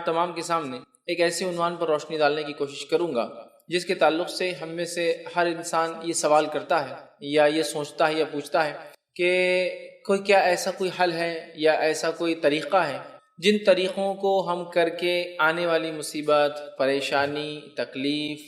تمام کے سامنے ایک ایسے عنوان پر روشنی ڈالنے کی کوشش کروں گا جس کے تعلق سے ہم میں سے ہر انسان یہ سوال کرتا ہے یا یہ سوچتا ہے یا پوچھتا ہے کہ کیا ایسا کوئی حل ہے یا ایسا کوئی طریقہ ہے جن طریقوں کو ہم کر کے آنے والی مصیبت، پریشانی، تکلیف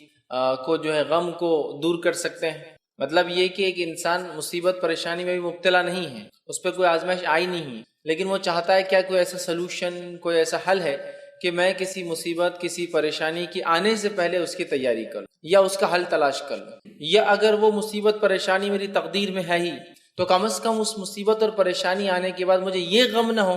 کو جو ہے غم کو دور کر سکتے ہیں۔ مطلب یہ کہ ایک انسان مصیبت پریشانی میں بھی مبتلا نہیں ہے، اس پہ کوئی آزمائش آئی نہیں ہے، لیکن وہ چاہتا ہے کیا کوئی ایسا سلوشن، کوئی ایسا حل ہے کہ میں کسی مصیبت، کسی پریشانی کی آنے سے پہلے اس کی تیاری کروں یا اس کا حل تلاش کروں، یا اگر وہ مصیبت پریشانی میری تقدیر میں ہے ہی تو کم از کم اس مصیبت اور پریشانی آنے کے بعد مجھے یہ غم نہ ہو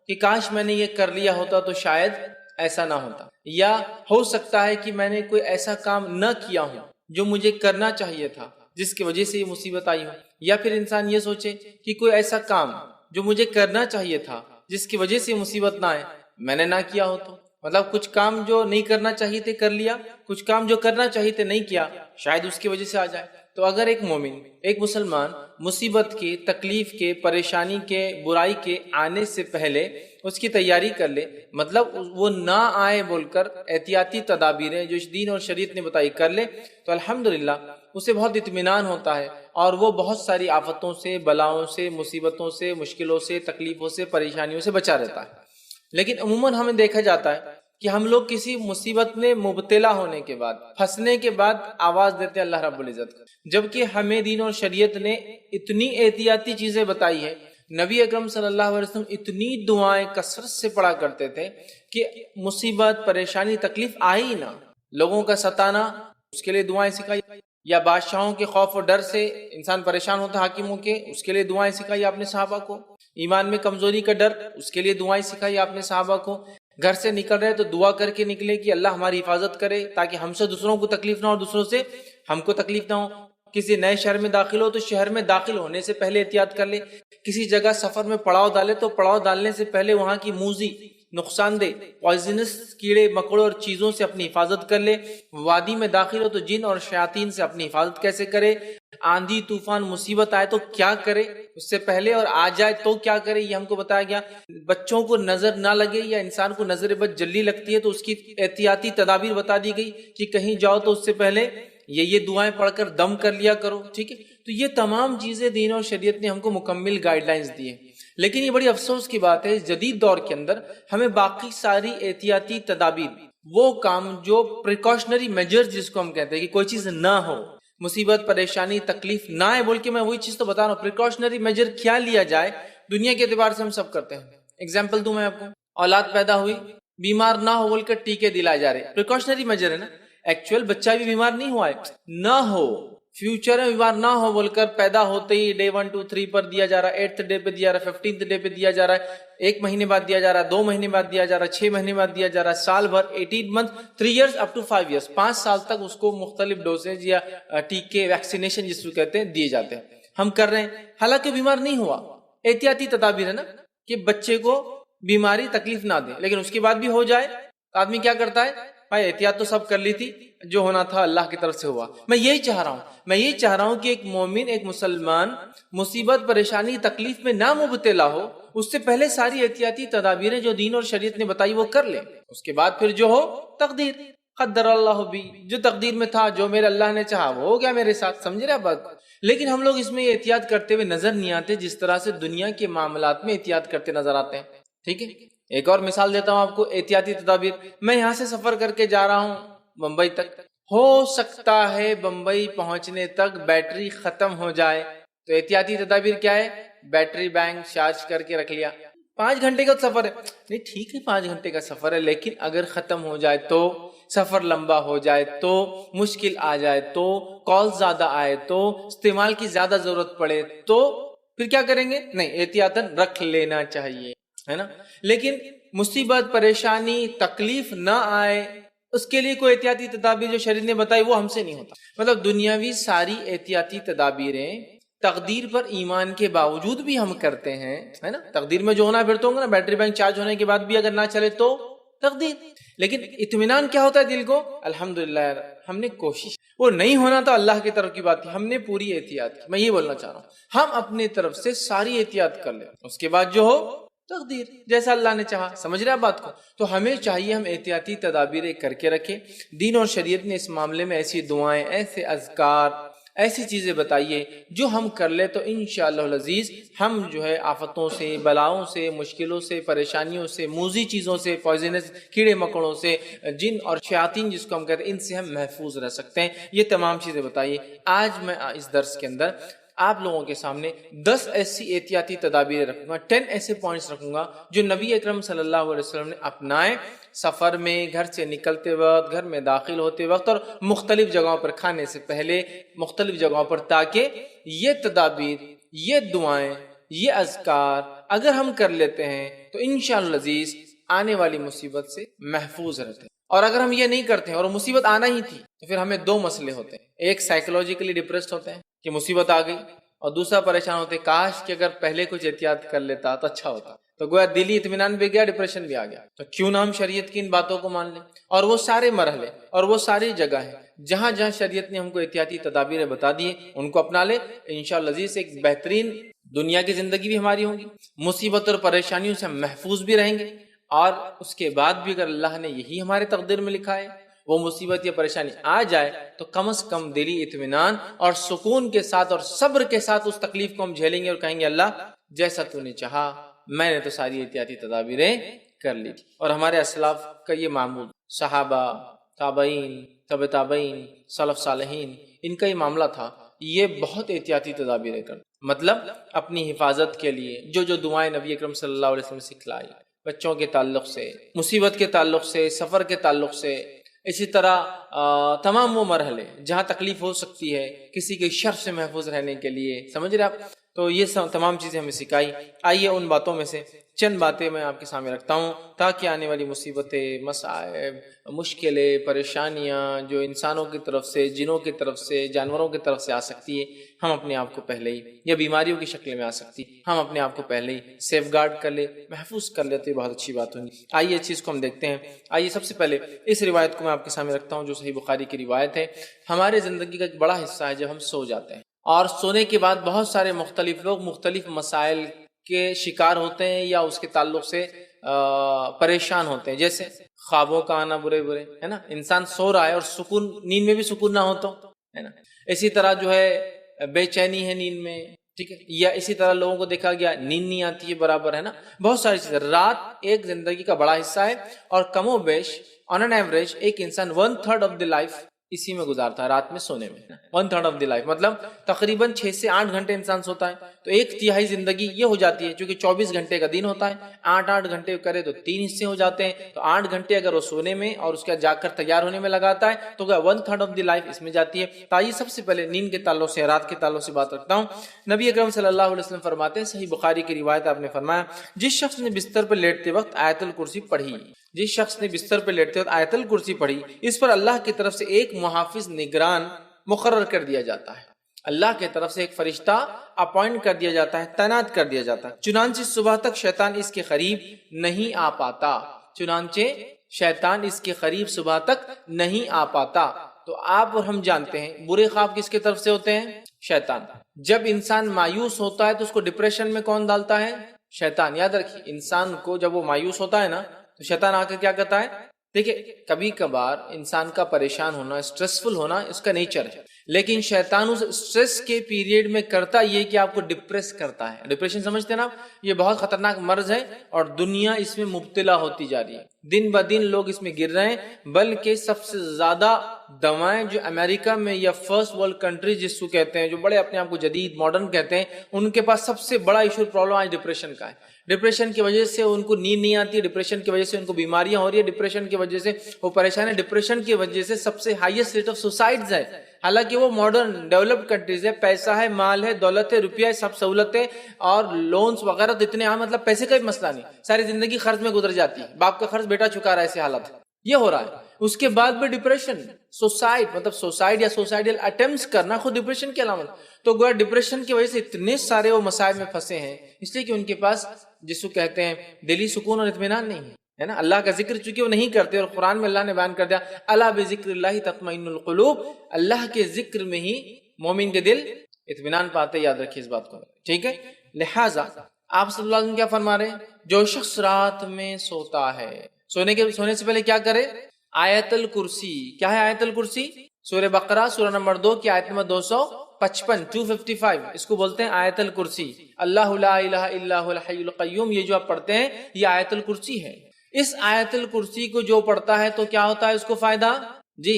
کہ کاش میں نے یہ کر لیا ہوتا تو شاید ایسا نہ ہوتا، یا ہو سکتا ہے کہ میں نے کوئی ایسا کام نہ کیا ہو جو مجھے کرنا چاہیے تھا جس کی وجہ سے یہ مصیبت آئی ہو، یا پھر انسان یہ سوچے کہ کوئی ایسا کام جو مجھے کرنا چاہیے تھا جس کی وجہ سے یہ مصیبت نہ آئے میں نے نہ کیا ہو تو، مطلب کچھ کام جو نہیں کرنا چاہیے تھے کر لیا، کچھ کام جو کرنا چاہیے تھے نہیں کیا، شاید اس کی وجہ سے آ جائے۔ تو اگر ایک مومن، ایک مسلمان مصیبت کے، تکلیف کے، پریشانی کے، برائی کے آنے سے پہلے اس کی تیاری کر لے، مطلب وہ نہ آئے بول کر احتیاطی تدابیریں جو دین اور شریعت نے بتائی کر لے، تو الحمدللہ اسے بہت اطمینان ہوتا ہے اور وہ بہت ساری آفتوں سے، بلاؤں سے، مصیبتوں سے، مشکلوں سے، تکلیفوں سے، پریشانیوں سے بچا رہتا ہے۔ لیکن عموماً ہمیں دیکھا جاتا ہے کہ ہم لوگ کسی مصیبت میں مبتلا ہونے کے بعد، پھنسنے کے بعد آواز دیتے ہیں اللہ رب العزت کا، جبکہ ہمیں دین اور شریعت نے اتنی احتیاطی چیزیں بتائی ہیں۔ نبی اکرم صلی اللہ علیہ وسلم اتنی دعائیں کثرت سے پڑھا کرتے تھے کہ مصیبت، پریشانی، تکلیف آئی نہ، لوگوں کا ستانا، اس کے لیے دعائیں سکھائی، یا بادشاہوں کے خوف و ڈر سے انسان پریشان ہوتا حاکموں کے، اس کے لیے دعائیں سکھائی آپ نے صحابہ کو، ایمان میں کمزوری کا ڈر، اس کے لیے دعائیں سکھائی آپ نے صحابہ کو، گھر سے نکل رہے تو دعا کر کے نکلے کہ اللہ ہماری حفاظت کرے تاکہ ہم سے دوسروں کو تکلیف نہ ہو، دوسروں سے ہم کو تکلیف نہ ہو۔ کسی نئے شہر میں داخل ہو تو شہر میں داخل ہونے سے پہلے احتیاط کر لے، کسی جگہ سفر میں پڑاؤ ڈالے تو پڑاؤ ڈالنے سے پہلے وہاں کی موذی، نقصان دہ، پوائزنس کیڑے مکوڑوں اور چیزوں سے اپنی حفاظت کر لے۔ وادی میں داخل ہو تو جن اور شیاطین سے اپنی حفاظت کیسے کرے، آندھی طوفان مصیبت آئے تو کیا کرے اس سے پہلے، اور آ جائے تو کیا کرے یہ ہم کو بتایا گیا۔ بچوں کو نظر نہ لگے یا انسان کو نظر بد جلدی لگتی ہے تو اس کی احتیاطی تدابیر بتا دی گئی کہ کہیں جاؤ تو اس سے پہلے یہ دعائیں پڑھ کر دم کر لیا کرو، ٹھیک ہے۔ تو یہ تمام چیزیں دین اور شریعت نے ہم کو مکمل گائیڈ لائنز دی ہیں، لیکن یہ بڑی افسوس کی بات ہے جدید دور کے اندر ہمیں باقی ساری احتیاطی تدابیر، وہ کام جو پریکاشنری میجرز جس کو ہم کہتے ہیں کہ کوئی چیز نہ ہو، مصیبت، پریشانی، تکلیف نہ آئے بول کے میں وہی چیز تو بتا رہا ہوں، پریکاشنری میجر کیا لیا جائے دنیا کے اعتبار سے ہم سب کرتے ہیں۔ اگزامپل دوں میں آپ کو، اولاد پیدا ہوئی، بیمار نہ ہو بول کر ٹیکے دلائے جا رہے، پریکاشنری میجر ہے نا، ایکچوئل بچہ بھی بیمار نہیں ہوا ہے، نہ ہو فیوچر میں بیمار نہ ہو بول کر پیدا ہوتے ہی ڈے 1 2 3 پر دیا جا رہا ہے، 8th ڈے پہ دیا جا رہا ہے، 15th ڈے پہ دیا جا رہا ہے، 1 مہینے بعد دیا جا رہا ہے، 2 مہینے بعد دیا جا رہا ہے، 6 مہینے بعد دیا جا رہا ہے، سال بھر، 18 month، 3 years up to 5 years، 5 سال تک اس کو مختلف ڈوزیج یا ٹیکے، ویکسینیشن جس کو کہتے ہیں دیے جاتے ہیں، ہم کر رہے ہیں، حالانکہ بیمار نہیں ہوا، احتیاطی تدابیر ہے نا کہ بچے کو بیماری تکلیف نہ دے، لیکن اس کے بعد بھی ہو جائے تو آدمی کیا کرتا ہے، بھائی احتیاط تو سب کر لی تھی، جو ہونا تھا اللہ کی طرف سے ہوا۔ میں یہی چاہ رہا ہوں کہ ایک مومن، ایک مسلمان مصیبت، پریشانی، تکلیف میں نہ مبتلا ہو، اس سے پہلے ساری احتیاطی تدابیریں جو دین اور شریعت نے بتائی وہ کر لے، اس کے بعد پھر جو ہو تقدیر، قدر اللہ بھی، جو تقدیر میں تھا، جو میرے اللہ نے چاہا وہ ہو گیا میرے ساتھ، سمجھ رہے بات۔ لیکن ہم لوگ اس میں احتیاط کرتے ہوئے نظر نہیں آتے جس طرح سے دنیا کے معاملات میں احتیاط کرتے نظر آتے ہیں، ٹھیک ہے۔ ایک اور مثال دیتا ہوں آپ کو، احتیاطی تدابیر۔ میں یہاں سے سفر کر کے جا رہا ہوں بمبئی تک، ہو سکتا ہے بمبئی پہنچنے تک بیٹری ختم ہو جائے، تو احتیاطی تدابیر کیا ہے، بیٹری بینک چارج کر کے رکھ لیا۔ 5 گھنٹے کا سفر ہے، نہیں ٹھیک ہے 5 گھنٹے کا سفر ہے، لیکن اگر ختم ہو جائے تو، سفر لمبا ہو جائے تو، مشکل آ جائے تو، کال زیادہ آئے تو، استعمال کی زیادہ ضرورت پڑے تو پھر کیا کریں گے، نہیں احتیاطاً رکھ لینا چاہیے، ہے نا۔ لیکن مصیبت، پریشانی، تکلیف نہ آئے اس کے لیے کوئی احتیاطی تدابیر جو شریعت نے بتائی وہ ہم سے نہیں ہوتا۔ مطلب دنیاوی ساری احتیاطی تدابیریں تقدیر پر ایمان کے باوجود بھی ہم کرتے ہیں، ہے نا۔ تقدیر میں جو ہونا پھر تو ہوگا نا، بیٹری بینک چارج ہونے کے بعد بھی اگر نہ چلے تو تقدیر، لیکن اطمینان کیا ہوتا ہے دل کو، الحمدللہ ہم نے کوشش، وہ نہیں ہونا تو اللہ کی طرف کی بات تھی، ہم نے پوری احتیاط کی۔ میں یہ بولنا چاہ رہا ہوں ہم اپنے طرف سے ساری احتیاط کر لیں، اس کے بعد جو ہو تقدیر، جیسا اللہ نے چاہا. سمجھ رہے آپ بات کو؟ تو ہمیں چاہیے ہم احتیاطی تدابیر کر کے رکھیں. دین اور شریعت نے اس معاملے میں ایسی دعائیں، ایسے اذکار، ایسی چیزیں بتائیے جو ہم کر لیں تو انشاءاللہ العزیز ہم جو ہے آفتوں سے، بلاؤں سے، مشکلوں سے، پریشانیوں سے، موذی چیزوں سے، پوائزنس کیڑے مکوڑوں سے، جن اور شیاطین جس کو ہم کہتے ہیں، ان سے ہم محفوظ رہ سکتے ہیں. یہ تمام چیزیں بتائیے. آج میں اس درس کے اندر آپ لوگوں کے سامنے 10 ایسی احتیاطی تدابیر رکھوں گا، 10 ایسے پوائنٹس رکھوں گا جو نبی اکرم صلی اللہ علیہ وسلم نے اپنائے سفر میں، گھر سے نکلتے وقت، گھر میں داخل ہوتے وقت، اور مختلف جگہوں پر کھانے سے پہلے، مختلف جگہوں پر، تاکہ یہ تدابیر، یہ دعائیں، یہ اذکار اگر ہم کر لیتے ہیں تو انشاءاللہ العزیز آنے والی مصیبت سے محفوظ رہتے ہیں. اور اگر ہم یہ نہیں کرتے ہیں اور مصیبت آنا ہی تھی تو پھر ہمیں دو مسئلے ہوتے ہیں. ایک سائیکولوجیکلی ڈپریسڈ ہوتے ہیں کہ مصیبت آ گئی، اور دوسرا پریشان ہوتے کاش کہ اگر پہلے کچھ احتیاط کر لیتا تو اچھا ہوتا. تو گویا دلی اطمینان بھی گیا، ڈپریشن بھی آ گیا. تو کیوں نہ ہم شریعت کی ان باتوں کو مان لیں. اور وہ سارے مرحلے اور وہ ساری جگہ ہیں جہاں جہاں شریعت نے ہم کو احتیاطی تدابیر بتا دی ہیں، ان کو اپنا لیں. انشاءاللہ عزیز ایک بہترین دنیا کی زندگی بھی ہماری ہوگی، مصیبت اور پریشانیوں سے ہم محفوظ بھی رہیں گے، اور اس کے بعد بھی اگر اللہ نے یہی ہمارے تقدیر میں لکھا ہے وہ مصیبت یا پریشانی آ جائے تو کم از کم دلی اطمینان اور سکون کے ساتھ اور صبر کے ساتھ اس تکلیف کو ہم جھیلیں گے اور کہیں گے اللہ جیسا تو نے چاہا، میں نے تو ساری احتیاطی تدابیریں کر لی. اور ہمارے اسلاف کا یہ معمول، صحابہ، تابعین، تبع تابعین، سلف صالحین، ان کا یہ معاملہ تھا. یہ بہت احتیاطی تدابیریں کر، مطلب اپنی حفاظت کے لیے جو جو دعائیں نبی اکرم صلی اللہ علیہ وسلم نے سکھلائی، بچوں کے تعلق سے، مصیبت کے تعلق سے، سفر کے تعلق سے، اسی طرح تمام وہ مرحلے جہاں تکلیف ہو سکتی ہے کسی کے شر سے محفوظ رہنے کے لیے. سمجھ رہے آپ؟ تو یہ تمام چیزیں ہمیں سکھائی. آئیے ان باتوں میں سے چند باتیں میں آپ کے سامنے رکھتا ہوں تاکہ آنے والی مصیبتیں، مصائب، مشکلیں، پریشانیاں جو انسانوں کی طرف سے، جنوں کی طرف سے، جانوروں کی طرف سے آ سکتی ہے، ہم اپنے آپ کو پہلے ہی، یا بیماریوں کی شکل میں آ سکتی، ہم اپنے آپ کو پہلے ہی سیف گارڈ کر لیں، محفوظ کر لیتے، بہت اچھی بات ہوگی. آئیے اس چیز کو ہم دیکھتے ہیں. آئیے سب سے پہلے اس روایت کو میں آپ کے سامنے رکھتا ہوں جو صحیح بخاری کی روایت ہے. ہمارے زندگی کا ایک بڑا حصہ ہے جب ہم سو جاتے ہیں، اور سونے کے بعد بہت سارے مختلف لوگ مختلف مسائل کے شکار ہوتے ہیں یا اس کے تعلق سے پریشان ہوتے ہیں، جیسے خوابوں کا آنا برے برے، ہے نا، انسان سو رہا ہے اور سکون، نیند میں بھی سکون نہ ہو تو، ہے نا. اسی طرح جو ہے بے چینی ہے نیند میں، ٹھیک ہے، یا اسی طرح لوگوں کو دیکھا گیا نیند نہیں آتی ہے برابر، ہے نا. بہت ساری چیزیں. رات ایک زندگی کا بڑا حصہ ہے، اور کم و بیش آن این ایوریج ایک انسان 1/3 آف دی لائف اسی میں گزارتا ہے، رات میں سونے میں. 1/3 آف دی لائف مطلب تقریباً 6 سے 8 گھنٹے انسان سوتا ہے. تو ایک تہائی زندگی یہ ہو جاتی ہے، چونکہ 24 گھنٹے کا دن ہوتا ہے، 8 گھنٹے کرے تو 3 حصے ہو جاتے ہیں. تو 8 گھنٹے اگر وہ سونے میں اور اس کا جاگ کر تیار ہونے میں لگاتا ہے تو 1/3 آف دی لائف اس میں جاتی ہے. تو آئیے سب سے پہلے نیند کے تعلق سے، رات کے تعلق سے بات رکھتا ہوں. نبی اکرم صلی اللہ علیہ وسلم فرماتے ہیں، صحیح بخاری کی روایت، آپ نے فرمایا جس شخص نے بستر پر لیٹتے وقت آیت الکرسی پڑھی، جس شخص نے بستر پر لیٹتے وقت آیت الکرسی پڑھی، اس پر اللہ کی طرف سے ایک محافظ نگران مقرر کر دیا جاتا ہے. اللہ کی طرف سے ایک فرشتہ اپوائنٹ کر دیا جاتا ہے، تعینات کر دیا جاتا ہے. چنانچہ صبح تک شیطان اس کے قریب نہیں آ پاتا، چنانچہ شیطان اس کے قریب صبح تک نہیں آ پاتا. تو آپ اور ہم جانتے ہیں برے خواب کس کی طرف سے ہوتے ہیں؟ شیطان. جب انسان مایوس ہوتا ہے تو اس کو ڈپریشن میں کون ڈالتا ہے؟ شیطان. یاد رکھیے، انسان کو جب وہ مایوس ہوتا ہے نا تو شیطان آ کے کیا کرتا ہے؟ دیکھیں، کبھی کبھار انسان کا پریشان ہونا، اسٹریسفل ہونا اس کا نیچر ہے، لیکن شیطان اس اسٹریس کے پیریڈ میں کرتا یہ کہ آپ کو ڈپریس کرتا ہے. ڈپریشن سمجھتے ہیں نا، یہ بہت خطرناک مرض ہے اور دنیا اس میں مبتلا ہوتی جا رہی ہے. دن بہ دن لوگ اس میں گر رہے ہیں، بلکہ سب سے زیادہ دوائیں جو امریکہ میں یا فرسٹ ورلڈ کنٹری جس کو کہتے ہیں، جو بڑے اپنے آپ کو جدید ماڈرن کہتے ہیں، ان کے پاس سب سے بڑا ایشو پرابلم آج ڈپریشن کا ہے. ڈپریشن کی وجہ سے ان کو نیند نہیں آتی ہے، ڈپریشن کی وجہ سے ان کو بیماریاں ہو رہی ہے، ڈپریشن کی وجہ سے وہ پریشان ہے، ڈپریشن کی وجہ سے سب سے ہائیسٹ ریٹ آف سوسائڈز ہے. حالانکہ وہ ماڈرن ڈیولپڈ کنٹریز ہے، پیسہ ہے، مال ہے، دولت ہے، روپیہ ہے، سب سہولتیں اور لونز وغیرہ تو اتنے عام، مطلب پیسے کا بھی مسئلہ نہیں، ساری زندگی خرچ میں گزر جاتی ہے، باپ کا خرچ بیٹا چکا رہا ہے، ایسے حالت یہ ہو رہا ہے. اس کے بعد بھی ڈپریشن، سوسائڈ مطلب سوسائڈ یا سوسائڈل اٹیمپٹس کرنا خود ڈپریشن کی علامت. تو گویا ڈپریشن کی وجہ سے اتنے سارے وہ مسائل میں پھنسے ہیں، اس لیے کہ ان کے پاس جس کو کہتے ہیں دلی سکون اور اطمینان نہیں ہے نا. اللہ کا ذکر چونکہ وہ نہیں کرتے، اور قرآن میں اللہ نے بیان کر دیا الا بذکر اللہ تطمئن القلوب، اللہ کے ذکر میں ہی مومن کے دل اطمینان پاتے. یاد رکھیے اس بات کو، ٹھیک ہے. لہٰذا آپ صلی اللہ علیہ وسلم کیا فرما رہے ہیں؟ جو شخص رات میں سوتا ہے، سونے سے پہلے کیا کرے؟ آیت الکرسی. کیا ہے آیت الکرسی؟ سورہ بقرہ سورہ نمبر 2 کی آیت نمبر 255 اس کو بولتے ہیں آیت الکرسی. اللہ لا الہ الا هو الحی القیوم، یہ جو آپ پڑھتے ہیں یہ آیت الکرسی ہے. اس آیت الکرسی کو جو پڑھتا ہے تو کیا ہوتا ہے اس کو فائدہ؟ جی،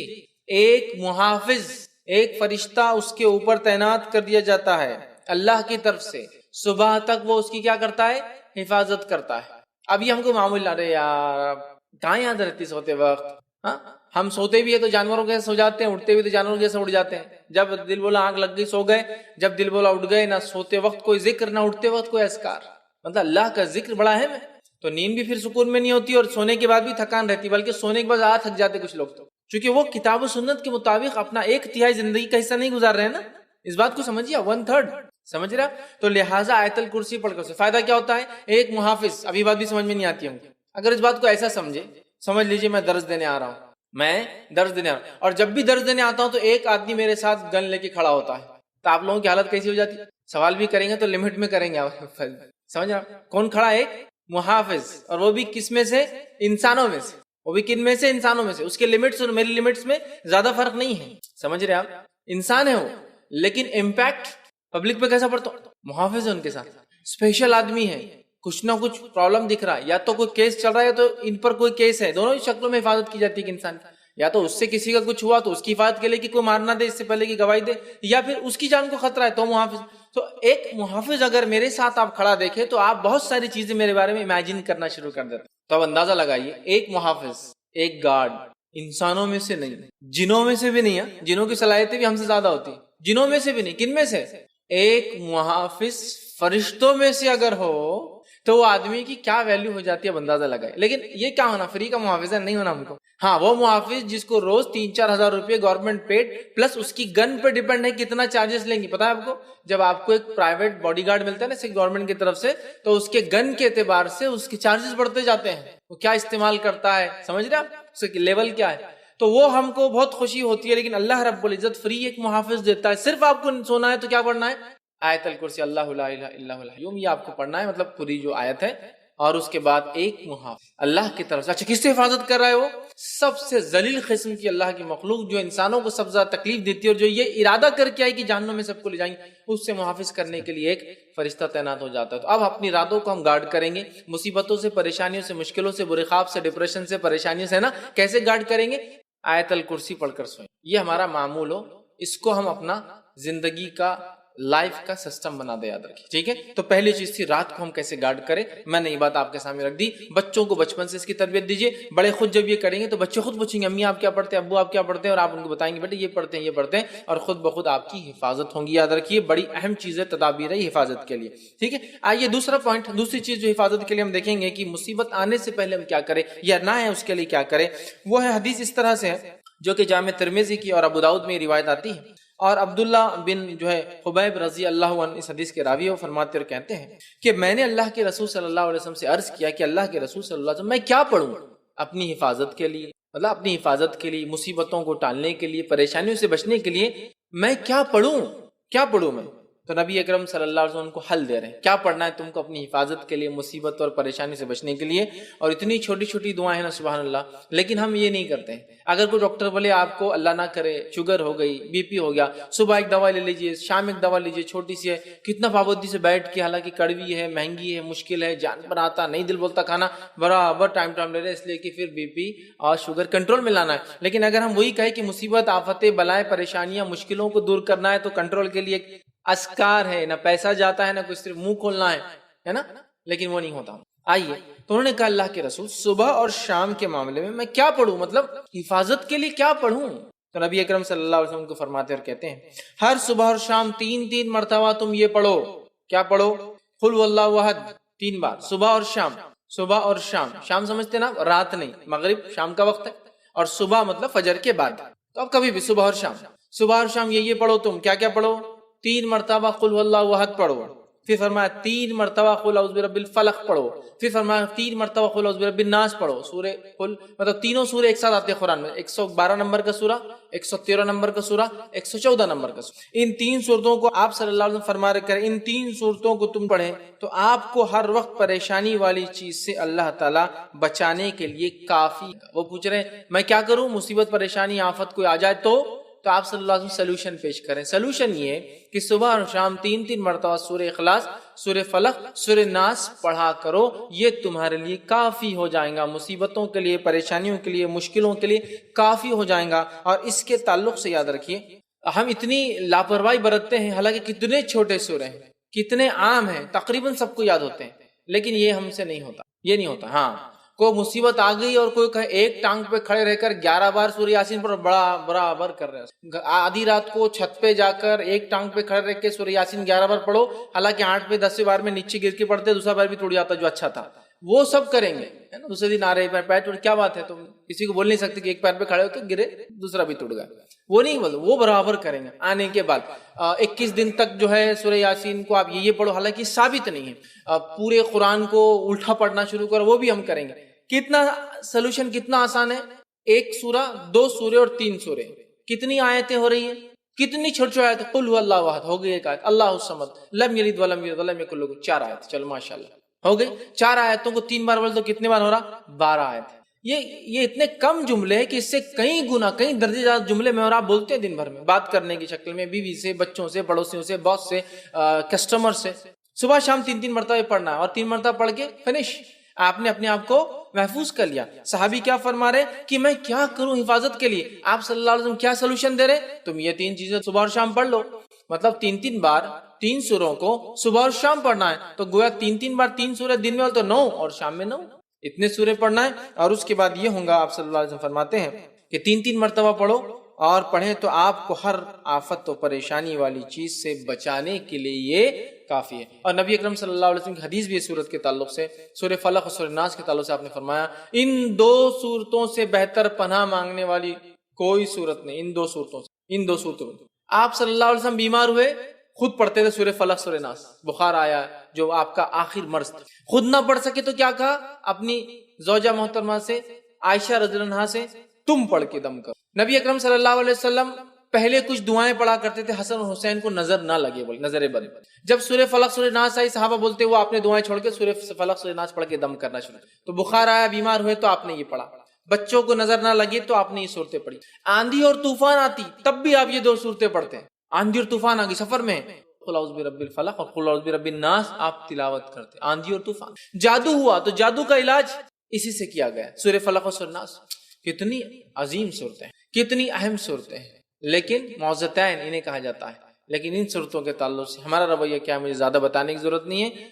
ایک محافظ، ایک فرشتہ اس کے اوپر تعینات کر دیا جاتا ہے اللہ کی طرف سے، صبح تک وہ اس کی کیا کرتا ہے؟ حفاظت کرتا ہے. اب یہ ہم کو معمول ارے یار کہاں یاد رہتی سوتے وقت؟ ہاں، ہم سوتے بھی ہے تو جانوروں کے سو جاتے ہیں، اٹھتے بھی تو جانوروں کے اٹھ جاتے ہیں. جب دل بولا آنکھ لگ گئی سو گئے، جب دل بولا اٹھ گئے. نہ سوتے وقت کوئی ذکر، نہ اٹھتے وقت کوئی اذکار. مطلب اللہ کا ذکر بڑا اہم ہے. تو نیند بھی پھر سکون میں نہیں ہوتی اور سونے کے بعد بھی تھکان رہتی، بلکہ سونے کے بعد زیادہ تھک جاتے کچھ لوگ. تو چونکہ وہ کتاب و سنت کے مطابق اپنا 1/3 زندگی کا حصہ نہیں گزار رہے ہیں نا. اس بات کو سمجھیے، 1/3 سمجھ رہا. تو لہٰذا آیت الکرسی پڑھ کر فائدہ کیا ہوتا ہے؟ ایک محافظ. ابھی بات بھی سمجھ میں نہیں آتی ہم کو. اگر اس بات کو ایسا سمجھ لیجیے میں درس دینے آ رہا ہوں، اور جب بھی درس دینے آتا ہوں تو ایک آدمی میرے ساتھ گن لے کے کھڑا ہوتا ہے، تو آپ لوگوں کی حالت کیسی ہو جاتی؟ سوال بھی کریں گے تو لمٹ میں کریں گے آپ. سمجھ رہا؟ کون کھڑا ہے؟ ایک محافظ. اور وہ بھی کس میں سے؟ انسانوں میں سے. وہ بھی کن میں سے؟ انسانوں میں سے. اس کے لمٹس اور میری لمٹس میں زیادہ فرق نہیں ہے. سمجھ رہے آپ؟ انسان ہے وہ، لیکن امپیکٹ پبلک پہ کیسا پڑتا؟ محافظ ہے ان کے ساتھ، اسپیشل آدمی ہے. کچھ نہ کچھ پرابلم دکھ رہا ہے، یا تو کوئی کیس چل رہا ہے تو ان پر کوئی کیس ہے. دونوں ہی شکلوں میں حفاظت کی جاتی ہے کہ انسان کی. یا تو اس سے کسی کا کچھ ہوا تو اس کی حفاظت کے لیے کہ کوئی مارنا دے اس سے پہلے کی گواہی دے، یا پھر اس کی جان کو خطرہ ہے تو محافظ. تو ایک محافظ اگر میرے ساتھ آپ کھڑا دیکھیں تو آپ بہت ساری چیزیں میرے بارے میں امیجن کرنا شروع کر دیتے. تو اب اندازہ لگائیے، ایک محافظ، ایک گارڈ، انسانوں میں سے نہیں، جنوں میں سے بھی نہیں ہے. جنوں کی صلاحیتیں بھی ہم سے زیادہ ہوتی ہیں، جنوں میں سے بھی نہیں. کن میں سے؟ ایک محافظ فرشتوں میں سے اگر ہو تو وہ آدمی کی کیا ویلیو ہو جاتی ہے اب اندازہ لگائے. لیکن یہ کیا ہونا؟ فری کا محافظ ہے نہیں ہونا ہم کو. ہاں، وہ محافظ جس کو روز 3-4 ہزار روپے گورنمنٹ پیڈ پلس اس کی گن پہ ڈیپینڈ ہے کتنا چارجز لیں گی. پتا ہے آپ کو؟ جب آپ کو ایک پرائیویٹ باڈی گارڈ ملتا ہے نا گورنمنٹ کی طرف سے، تو اس کے گن کے اعتبار سے اس کے چارجز بڑھتے جاتے ہیں. وہ کیا استعمال کرتا ہے، سمجھ رہے آپ؟ اس کا لیول کیا ہے. تو وہ ہم کو بہت خوشی ہوتی ہے. لیکن اللہ رب العزت فری ایک محافظ دیتا ہے. صرف آپ کو سونا ہے تو کیا پڑھنا ہے؟ آیت الکرسی، اللہ لا الہ الا هو الحی القیوم. یہ آپ کو پڑھنا ہے، مطلب پوری جو آیت ہے. اور اس کے بعد ایک محافظ اللہ کی طرف سے. اچھا، کس سے حفاظت کر رہا ہے؟ وہ سب سے ذلیل قسم کی اللہ کی مخلوق جو انسانوں کو سب زیادہ تکلیف دیتی ہے اور جو یہ ارادہ کر کے آئی کہ جہنم میں سب کو لے جائیں گے، اس سے محافظ کرنے کے لیے ایک فرشتہ تعینات ہو جاتا ہے. تو اب اپنی ارادوں کو ہم گارڈ کریں گے، مصیبتوں سے، پریشانیوں سے، مشکلوں سے، برے خواب سے، ڈپریشن سے، پریشانیوں سے، نا کیسے گارڈ کریں گے؟ آیت الکرسی پڑھ کر سوئیں. یہ ہمارا معمول ہو، اس کو ہم اپنا زندگی کا، لائف کا سسٹم بنا دے، یاد رکھیے. ٹھیک ہے؟ تو پہلی چیز تھی رات کو ہم کیسے گارڈ کریں. میں نے یہ بات آپ کے سامنے رکھ دی. بچوں کو بچپن سے اس کی تربیت دیجیے. بڑے خود جب یہ کریں گے تو بچے خود پوچھیں گے امی آپ کیا پڑھتے ہیں، ابو آپ کیا پڑھتے ہیں، اور آپ ان کو بتائیں گے بیٹے یہ پڑھتے ہیں یہ پڑھتے ہیں، اور خود بخود آپ کی حفاظت ہوں گی. یاد رکھیے بڑی اہم چیز ہے، تدابیر ہے حفاظت کے لیے. ٹھیک ہے؟ آئیے دوسرا پوائنٹ، دوسری چیز جو حفاظت کے لیے ہم دیکھیں گے کہ مصیبت آنے سے پہلے ہم کیا کریں یا نہ ہے اس کے لیے کیا کریں. وہ ہے حدیث اس طرح سے ہے جو کہ جامع ترمذی کی اور ابو داؤد میں روایت آتی ہے. اور عبداللہ بن جو ہے خبیب رضی اللہ عنہ اس حدیث کے راوی وہ فرماتے اور کہتے ہیں کہ میں نے اللہ کے رسول صلی اللہ علیہ وسلم سے عرض کیا کہ اللہ کے رسول صلی اللہ علیہ وسلم میں کیا پڑھوں اپنی حفاظت کے لیے، مطلب اپنی حفاظت کے لیے، مصیبتوں کو ٹالنے کے لیے، پریشانیوں سے بچنے کے لیے میں کیا پڑھوں میں. تو نبی اکرم صلی اللہ علیہ وسلم کو حل دے رہے ہیں کیا پڑھنا ہے تم کو اپنی حفاظت کے لیے، مصیبت اور پریشانی سے بچنے کے لیے. اور اتنی چھوٹی چھوٹی دعائیں ہیں نا سبحان اللہ. لیکن ہم یہ نہیں کرتے ہیں. اگر کوئی ڈاکٹر بولے آپ کو اللہ نہ کرے شوگر ہو گئی، بی پی ہو گیا، صبح ایک دوا لے لیجئے، شام ایک دوا لیجئے، چھوٹی سی ہے، کتنا پابندی سے بیٹھ کے، حالانکہ کڑوی ہے، مہنگی ہے، مشکل ہے، جان پر آتا نہیں، دل بولتا کھانا، برابر ٹائم لے رہے اس لیے کہ پھر بی پی اور شوگر کنٹرول میں لانا ہے. لیکن اگر ہم وہی کہیں کہ مصیبت، آفتیں، بلائیں، پریشانیاں، مشکلوں کو دور کرنا ہے تو کنٹرول کے لیے اذکار ہے، نہ پیسہ جاتا ہے، نہ کچھ، صرف منہ کھولنا ہے نا. لیکن وہ نہیں ہوتا. آئیے تو انہوں نے کہا اللہ کے رسول صبح اور شام کے معاملے میں کیا پڑھوں، مطلب حفاظت کے لیے کیا پڑھوں. تو نبی اکرم صلی اللہ علیہ وسلم کو فرماتے اور کہتے ہیں ہر صبح اور شام 3 مرتبہ تم یہ پڑھو. کیا پڑھو؟ قل هو اللہ احد 3 بار صبح اور شام. صبح اور شام سمجھتے نا، رات نہیں، مغرب شام کا وقت ہے، اور صبح مطلب فجر کے بعد. تو اب کبھی بھی صبح اور شام یہ پڑھو. تم کیا پڑھو؟ 3 مرتبہ قل هو اللہ احد پڑھو. پھر فرمایا 3 مرتبہ قل اعوذ برب الفلق پڑھو، پھر فرمایا 3 مرتبہ قل اعوذ برب الناس پڑھو. سورہ قل مطلب تینوں سورے ایک ساتھ آتے ہیں قرآن میں. 112 نمبر کا سورہ، 113 نمبر کا سورہ، 114 نمبر کا سورہ. ان 3 صورتوں کو آپ صلی اللہ علیہ وسلم فرما رہے ہیں ان 3 صورتوں کو تم پڑھیں تو آپ کو ہر وقت پریشانی والی چیز سے اللہ تعالیٰ بچانے کے لیے کافی. وہ پوچھ رہے ہیں میں کیا کروں، مصیبت پریشانی آفت کوئی آ جائے تو آپ صلی اللہ علیہ وسلم سلوشن پیش کریں. سلوشن یہ کہ صبح اور شام 3 مرتبہ سورہ اخلاص، سورہ فلق، سورہ ناس پڑھا کرو. یہ تمہارے لیے کافی ہو جائے گا، مصیبتوں کے لیے، پریشانیوں کے لیے، مشکلوں کے لیے کافی ہو جائے گا. اور اس کے تعلق سے یاد رکھیے ہم اتنی لاپرواہی برتتے ہیں، حالانکہ کتنے چھوٹے سورے ہیں، کتنے عام ہیں، تقریباً سب کو یاد ہوتے ہیں، لیکن یہ ہم سے نہیں ہوتا، یہ نہیں ہوتا. ہاں کوئی مصیبت آ گئی اور کوئی کہے ایک ٹانگ پہ کھڑے رہ کر 11 بار سورہ یاسین پر بڑا برابر کر رہے ہیں. آدھی رات کو چھت پہ جا کر ایک ٹانگ پہ کھڑے رہ کے سورہ یاسین 11 بار پڑھو، حالانکہ 8 پہ 10 بار میں نیچے گر کے پڑھتے، دوسرا بار بھی ٹوٹ جاتا جو اچھا تھا. وہ سب کریں گے دوسرے دن آ رہے پیر ٹوٹ، کیا بات ہے، تم کسی کو بول نہیں سکتے کہ ایک پیر پہ کھڑے ہو تو گرے دوسرا بھی ٹوٹ گیا. وہ نہیں بولتے، وہ برابر کریں گے. آنے کے بعد 21 دن تک جو ہے سورہ یاسین کو آپ یہ پڑھو، حالانکہ ثابت نہیں ہے. پورے قرآن کو الٹا پڑھنا شروع کرو، وہ بھی ہم کریں گے. کتنا سلوشن کتنا آسان ہے. 1 سورہ، 2 سورے اور 3 سورے. کتنی آیتیں ہو رہی ہیں، کتنی چھوٹی چھوٹی آیتیں. قل هو اللہ احد ہو گئی ایک آیت، اللہ الصمد لم یلد ولم یولد ولم یکن له 4 آیت. چلو ماشاءاللہ ہو گئی. 4 آیتوں کو 3 بار بول تو کتنے بار ہو رہا، 12 آیت. یہ اتنے کم جملے ہیں کہ اس سے کئی گنا، کئی درجے زیادہ جملے میں اور آپ بولتے ہیں دن بھر میں، بات کرنے کی شکل میں، بیوی سے، بچوں سے، پڑوسیوں سے، باس سے، کسٹمر سے. صبح شام 3 مرتبہ پڑھنا ہے اور 3 مرتبہ پڑھ کے فنش. آپ نے اپنے آپ کو محفوظ کر لیا. صحابی کیا فرما رہے کہ میں کیا کروں حفاظت کے لیے، آپ صلی اللہ علیہ وسلم کیا سلوشن دے رہے، تم یہ 3 چیزیں صبح اور شام پڑھ لو. مطلب 3 بار 3 سوروں کو صبح اور شام پڑھنا ہے، تو گویا 3 بار 3 سورے دن میں ہو تو 9 اور شام میں 9، اتنے سورے پڑھنا ہے. اور اس کے بعد یہ ہوں گا، آپ صلی اللہ علیہ وسلم فرماتے ہیں کہ 3 مرتبہ پڑھو اور پڑھیں تو آپ کو ہر آفت و پریشانی والی چیز سے بچانے کے لیے یہ کافی ہے. اور نبی اکرم صلی اللہ علیہ وسلم کی حدیث بھی اس صورت کے تعلق سے، سورہ فلق اور سورہ ناس کے تعلق سے آپ نے فرمایا ان 2 صورتوں سے بہتر پناہ مانگنے والی کوئی صورت نہیں. ان 2 صورتوں سے، ان 2 صورتوں سے. آپ صلی اللہ علیہ وسلم بیمار ہوئے، خود پڑھتے تھے سورہ فلق سورہ ناس. بخار آیا جو آپ کا آخر مرض تھا، خود نہ پڑھ سکے تو کیا کہا اپنی زوجہ محترمہ سے، عائشہ رضی اللہ عنہا سے، تم پڑھ کے دم کرو. نبی اکرم صلی اللہ علیہ وسلم پہلے کچھ دعائیں پڑھا کرتے تھے حسن اور حسین کو نظر نہ لگے، بولے نظر بد. جب سورہ فلق سورہ ناس آئی، صحابہ بولتے وہ آپ نے دعائیں چھوڑ کے سورہ فلق سورہ ناس پڑھ کے دم کرنا شروع. تو بخار آیا، بیمار ہوئے تو آپ نے یہ پڑھا. بچوں کو نظر نہ لگے تو آپ نے یہ صورتیں پڑھی. آندھی اور طوفان آتی تب بھی آپ یہ 2 صورتیں پڑھتے ہیں. آندھی اور طوفان آ گئی سفر میں، قل اعوذ برب الفلق اور قل اعوذ برب الناس آپ تلاوت کرتے. آندھی اور طوفان، جادو ہوا تو جادو کا علاج اسی سے کیا گیا، سورہ فلق اور سورہ ناس. کتنی عظیم صورتیں، کتنی اہم صورتیں ہیں، لیکن معوذتین انہیں کہا جاتا ہے. لیکن ان صورتوں کے تعلق سے ہمارا رویہ کیا ہے مجھے زیادہ بتانے کی ضرورت نہیں ہے.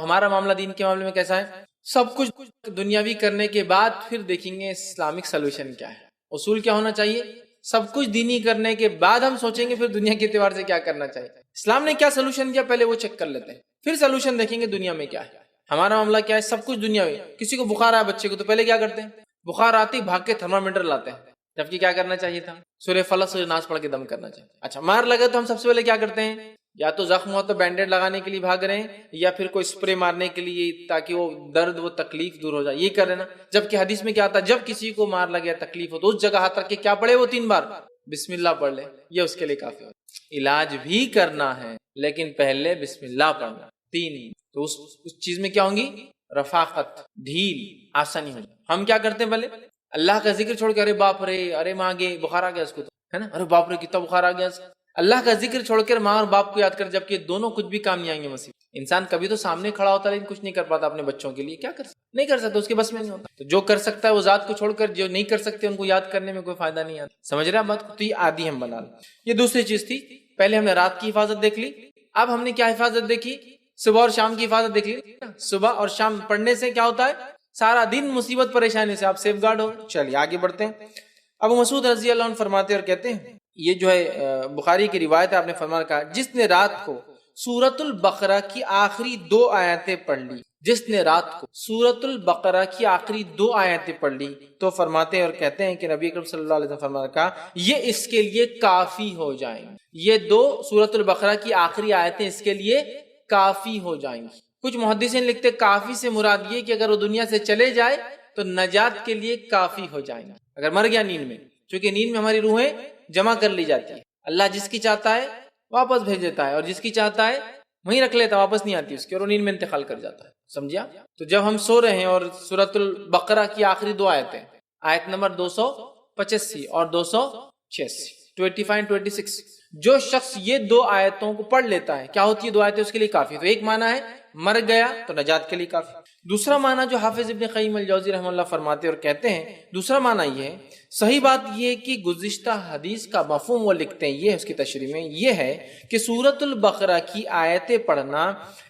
ہمارا معاملہ دین کے معاملے میں کیسا ہے، سب کچھ دنیاوی کرنے کے بعد پھر دیکھیں گے اسلامک سلوشن کیا ہے. اصول کیا ہونا چاہیے، سب کچھ دینی کرنے کے بعد ہم سوچیں گے پھر دنیا کے اعتبار سے کیا کرنا چاہیے. اسلام نے کیا سلوشن دیا پہلے وہ چیک کر لیتے ہیں، پھر سلوشن دیکھیں گے دنیا میں کیا ہے. ہمارا معاملہ کیا ہے، سب کچھ دنیاوی. کسی کو بخار آیا بچے کو تو پہلے کیا کرتے ہیں، بخار آتی بھاگ کے تھرمامیٹر لاتے ہیں، جبکہ کیا کرنا چاہیے تھا، سورہ فلق سورہ ناس پڑھ کے دم کرنا چاہیے. اچھا مار لگے تو ہم سب سے پہلے کیا کرتے ہیں، یا تو زخم ہوا تو بینڈیڈ لگانے کے لیے بھاگ رہے ہیں، یا پھر کوئی اسپرے مارنے کے لیے تاکہ وہ درد وہ تکلیف دور ہو جائے، یہ کر رہے نا. جبکہ حدیث میں کیا آتا ہے، جب کسی کو مار لگے تکلیف ہو تو اس جگہ ہاتھ رکھ کے کیا پڑھے، وہ 3 بار بسم اللہ پڑھ لے، یہ اس کے لیے کافی ہو. علاج بھی کرنا ہے لیکن پہلے بسم اللہ پڑھنا. 3 تو اس چیز میں کیا ہوں گی، رفاقت، ڈھیل، آسانی ہو جائے. ہم کیا کرتے ہیں، پہلے اللہ کا ذکر چھوڑ کے ارے باپ رے، ارے ماں گے بخار آ گیا اس کو، ہے نا، ارے باپ رے کتنا بخار آ گیا. اللہ کا ذکر چھوڑ کر ماں اور باپ کو یاد کر، جبکہ دونوں کچھ بھی کام نہیں آئیں گے. مسیح انسان کبھی تو سامنے کھڑا ہوتا ہے لیکن کچھ نہیں کر پاتا اپنے بچوں کے لیے. کیا کر سکتا، نہیں کر سکتا، اس کے بس میں نہیں ہوتا. تو جو کر سکتا ہے وہ ذات کو چھوڑ کر جو نہیں کر سکتے ان کو یاد کرنے میں کوئی فائدہ نہیں آتا. سمجھ رہے ہیں بات کو، تو یہ عادی ہم بنا لیں. یہ دوسری چیز تھی. پہلے ہم نے رات کی حفاظت دیکھ لی، اب ہم نے کیا حفاظت دیکھی، صبح اور شام کی حفاظت دیکھ لی. صبح اور شام پڑھنے سے کیا ہوتا ہے، سارا دن مصیبت پریشانی سے آپ سیف گارڈ ہو. چلیے آگے بڑھتے ہیں. ابو مسعود رضی اللہ عنہ فرماتے اور کہتے ہیں، یہ جو ہے بخاری کی روایت ہے، آپ نے فرمایا کہا جس نے رات کو سورۃ البقرہ کی آخری 2 آیتیں پڑھ لی، جس نے رات کو سورۃ البقرہ کی آخری 2 آیتیں پڑھ لی، تو فرماتے اور کہتے ہیں کہ نبی اکرم صلی اللہ علیہ وسلم فرمایا کہا یہ اس کے لیے کافی ہو جائیں. یہ 2 سورۃ البقرہ کی آخری آیتیں اس کے لیے کافی ہو جائیں گی۔ کچھ محدثین لکھتے کافی سے مراد یہ کہ اگر وہ دنیا سے چلے جائے تو نجات کے لیے کافی ہو جائیں گے، اگر مر گیا نیند میں، چونکہ نیند میں ہماری روحیں جمع کر لی جاتی ہے، اللہ جس کی چاہتا ہے واپس بھیج دیتا ہے اور جس کی چاہتا ہے وہیں رکھ لیتا، واپس نہیں آتی اس کی، اور وہ نیند میں انتقال کر جاتا ہے، سمجھا؟ تو جب ہم سو رہے ہیں اور سورۃ البقرہ کی آخری دو آیتیں، آیت نمبر 285 اور 286، 25 اور 26، جو شخص یہ دو آیتوں کو پڑھ لیتا ہے، کیا ہوتی ہے دو آیتیں اس کے لیے کافی؟ تو ایک معنی ہے مر گیا تو نجات کے لیے کافی۔ دوسرا معنی جو حافظ ابن قیم الجوزی رحمہ اللہ فرماتے اور کہتے ہیں، دوسرا معنی یہ ہے، صحیح بات یہ ہے کہ گزشتہ حدیث کا مفہوم وہ لکھتے ہیں، یہ ہے اس کی تشریح میں، یہ ہے کہ سورۃ البقرہ کی آیتیں پڑھنا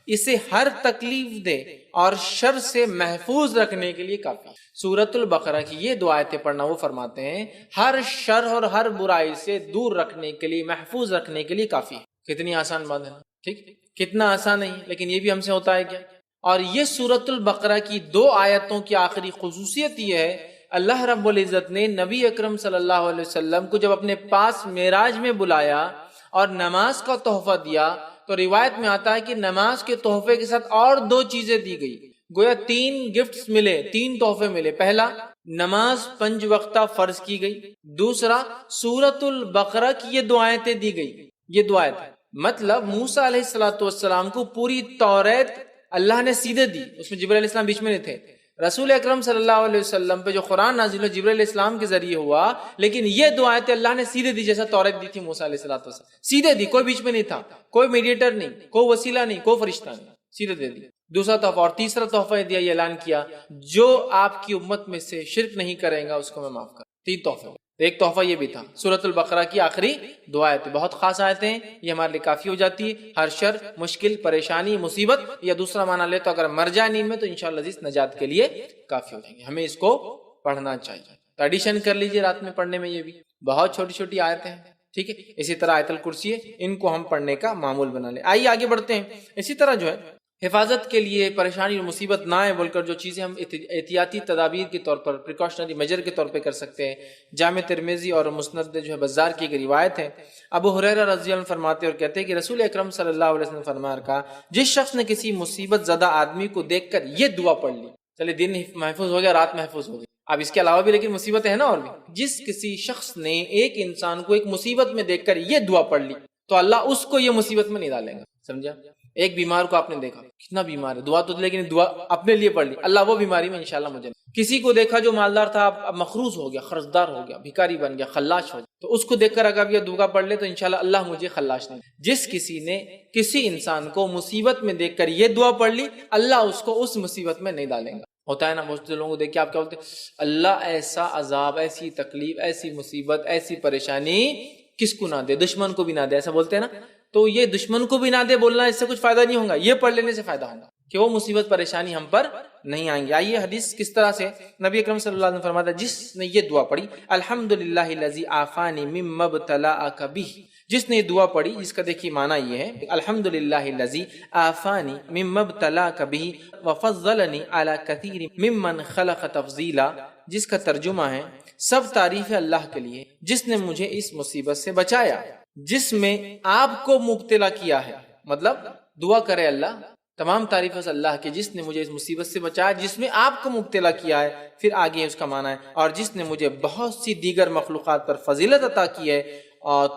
اسے ہر تکلیف دہ اور شر سے محفوظ رکھنے کے لیے کافی ہے۔ سورۃ البقرہ کی یہ دو آیتیں پڑھنا، وہ فرماتے ہیں، ہر شر اور ہر برائی سے دور رکھنے کے لیے، محفوظ رکھنے کے لیے کافی ہے۔ کتنی آسان بات ہے نا، ٹھیک، کتنا آسان نہیں، لیکن یہ بھی ہم سے ہوتا ہے کیا؟ اور یہ سورۃ البقرہ کی دو آیتوں کی آخری خصوصیت یہ ہے، اللہ رب العزت نے نبی اکرم صلی اللہ علیہ وسلم کو جب اپنے پاس معراج میں بلایا اور نماز کا تحفہ دیا، تو روایت میں آتا ہے کہ نماز کے تحفے کے ساتھ اور دو چیزیں دی گئی، گویا تین گفٹس ملے، تین تحفے ملے۔ پہلا، نماز 5 وقتہ فرض کی گئی، دوسرا سورۃ البقرہ کی یہ دو آیتیں دی گئی، یہ دو آیتیں، مطلب موسیٰ علیہ السلام کو پوری توریت اللہ نے سیدھے دی، اس میں جبرائیل علیہ السلام بیچ میں نہیں تھے۔ رسول اکرم صلی اللہ علیہ وسلم پہ جو قرآن نازل ہوا جبرائیل علیہ السلام کے ذریعے ہوا، لیکن یہ دو آیتیں اللہ نے سیدھے دی، جیسا توریت دی تھی موسیٰ علیہ السلام، سیدھے دی، کوئی بیچ میں نہیں تھا، کوئی میڈیٹر نہیں، کوئی وسیلہ نہیں، کوئی فرشتہ نہیں، سیدھے دے دی۔ دوسرا تحفہ اور تیسرا تحفہ دیا، یہ اعلان کیا، جو آپ کی امت میں سے شرک نہیں کرے گا اس کو میں معاف کروں۔ تین تحفے، ایک تحفہ یہ بھی تھا۔ سورۃ البقرہ کی آخری دو آیتیں بہت خاص آیتیں ہیں، یہ ہمارے لیے کافی ہو جاتی ہے، ہر شر، مشکل، پریشانی، مصیبت، یا دوسرا معنی لے تو اگر مر جائے نیند میں تو انشاءاللہ عزیز نجات کے لیے کافی ہو جائیں گے۔ ہمیں اس کو پڑھنا چاہیے، تو ایڈیشن کر لیجئے رات میں پڑھنے میں، یہ بھی بہت چھوٹی چھوٹی آیتیں ہیں، ٹھیک ہے۔ اسی طرح آیت الکرسی ہے، ان کو ہم پڑھنے کا معمول بنا لیں۔ آئیے آگے بڑھتے ہیں۔ اسی طرح جو ہے حفاظت کے لیے، پریشانی اور مصیبت نہ آئے بول کر جو چیزیں ہم احتیاطی تدابیر کے طور پر، پریکاشنری میجر کے طور پہ کر سکتے ہیں، جامع ترمذی اور مسند جو ہے بزار کی ایک روایت ہے، ابو ہریرہ رضی اللہ عنہ فرماتے اور کہتے ہیں کہ رسول اکرم صلی اللہ علیہ وسلم فرمایا کہا، جس شخص نے کسی مصیبت زدہ آدمی کو دیکھ کر یہ دعا پڑھ لی، چلے دن محفوظ ہو گیا، رات محفوظ ہو گئی، اب اس کے علاوہ بھی لیکن مصیبتیں ہیں نا، اور بھی، جس کسی شخص نے ایک انسان کو ایک مصیبت میں دیکھ کر یہ دعا پڑھ لی تو اللہ اس کو یہ مصیبت میں نہیں ڈالے گا، سمجھا؟ ایک بیمار کو آپ نے دیکھا، کتنا بیمار ہے، دعا تو لیکن دعا اپنے لیے پڑھ لی، اللہ وہ بیماری میں انشاءاللہ مجھے نہیں۔ کسی کو دیکھا جو مالدار تھا، اب مخروز ہو گیا، قرضدار ہو گیا، بھکاری بن گیا، خلاش ہو گیا، تو اس کو دیکھ کر اگر یہ دعا پڑھ لے تو انشاءاللہ اللہ مجھے خلاش نہیں۔ جس کسی نے کسی انسان کو مصیبت میں دیکھ کر یہ دعا پڑھ لی، اللہ اس کو اس مصیبت میں نہیں ڈالے گا۔ ہوتا ہے نا، بہت سے لوگوں کو دیکھ کے آپ کیا بولتے ہیں، اللہ ایسا عذاب، ایسی تکلیف، ایسی مصیبت، ایسی پریشانی کس کو نہ دے، دشمن کو بھی نہ دے، ایسا بولتے ہیں نا۔ تو یہ دشمن کو بھی نہ دے بولنا، اس سے کچھ فائدہ نہیں ہوگا، یہ پڑھ لینے سے فائدہ ہوگا کہ وہ مصیبت پریشانی ہم پر نہیں آئیں گے۔ آئیے حدیث کس طرح سے، نبی اکرم صلی اللہ علیہ وسلم فرماتا ہے، جس نے یہ دعا پڑھی، الحمدللہ الذی عافانی مما ابتلاک بہ، جس نے یہ دعا پڑھی، جس کا دیکھیے معنی یہ ہے، الحمدللہ الذی عافانی مما ابتلاک بہ وفضلنی علی کثیر ممن خلق تفضیلا، جس کا ترجمہ ہے، سب تعریف ہے اللہ کے لیے جس نے مجھے اس مصیبت سے بچایا جس میں آپ کو مبتلا کیا ہے، مطلب دعا کرے اللہ، تمام تعریف ہے اللہ کی جس نے مجھے اس مصیبت سے بچایا جس میں آپ کو مبتلا کیا ہے، پھر آگے اس کا معنی ہے، اور جس نے مجھے بہت سی دیگر مخلوقات پر فضیلت عطا کی ہے،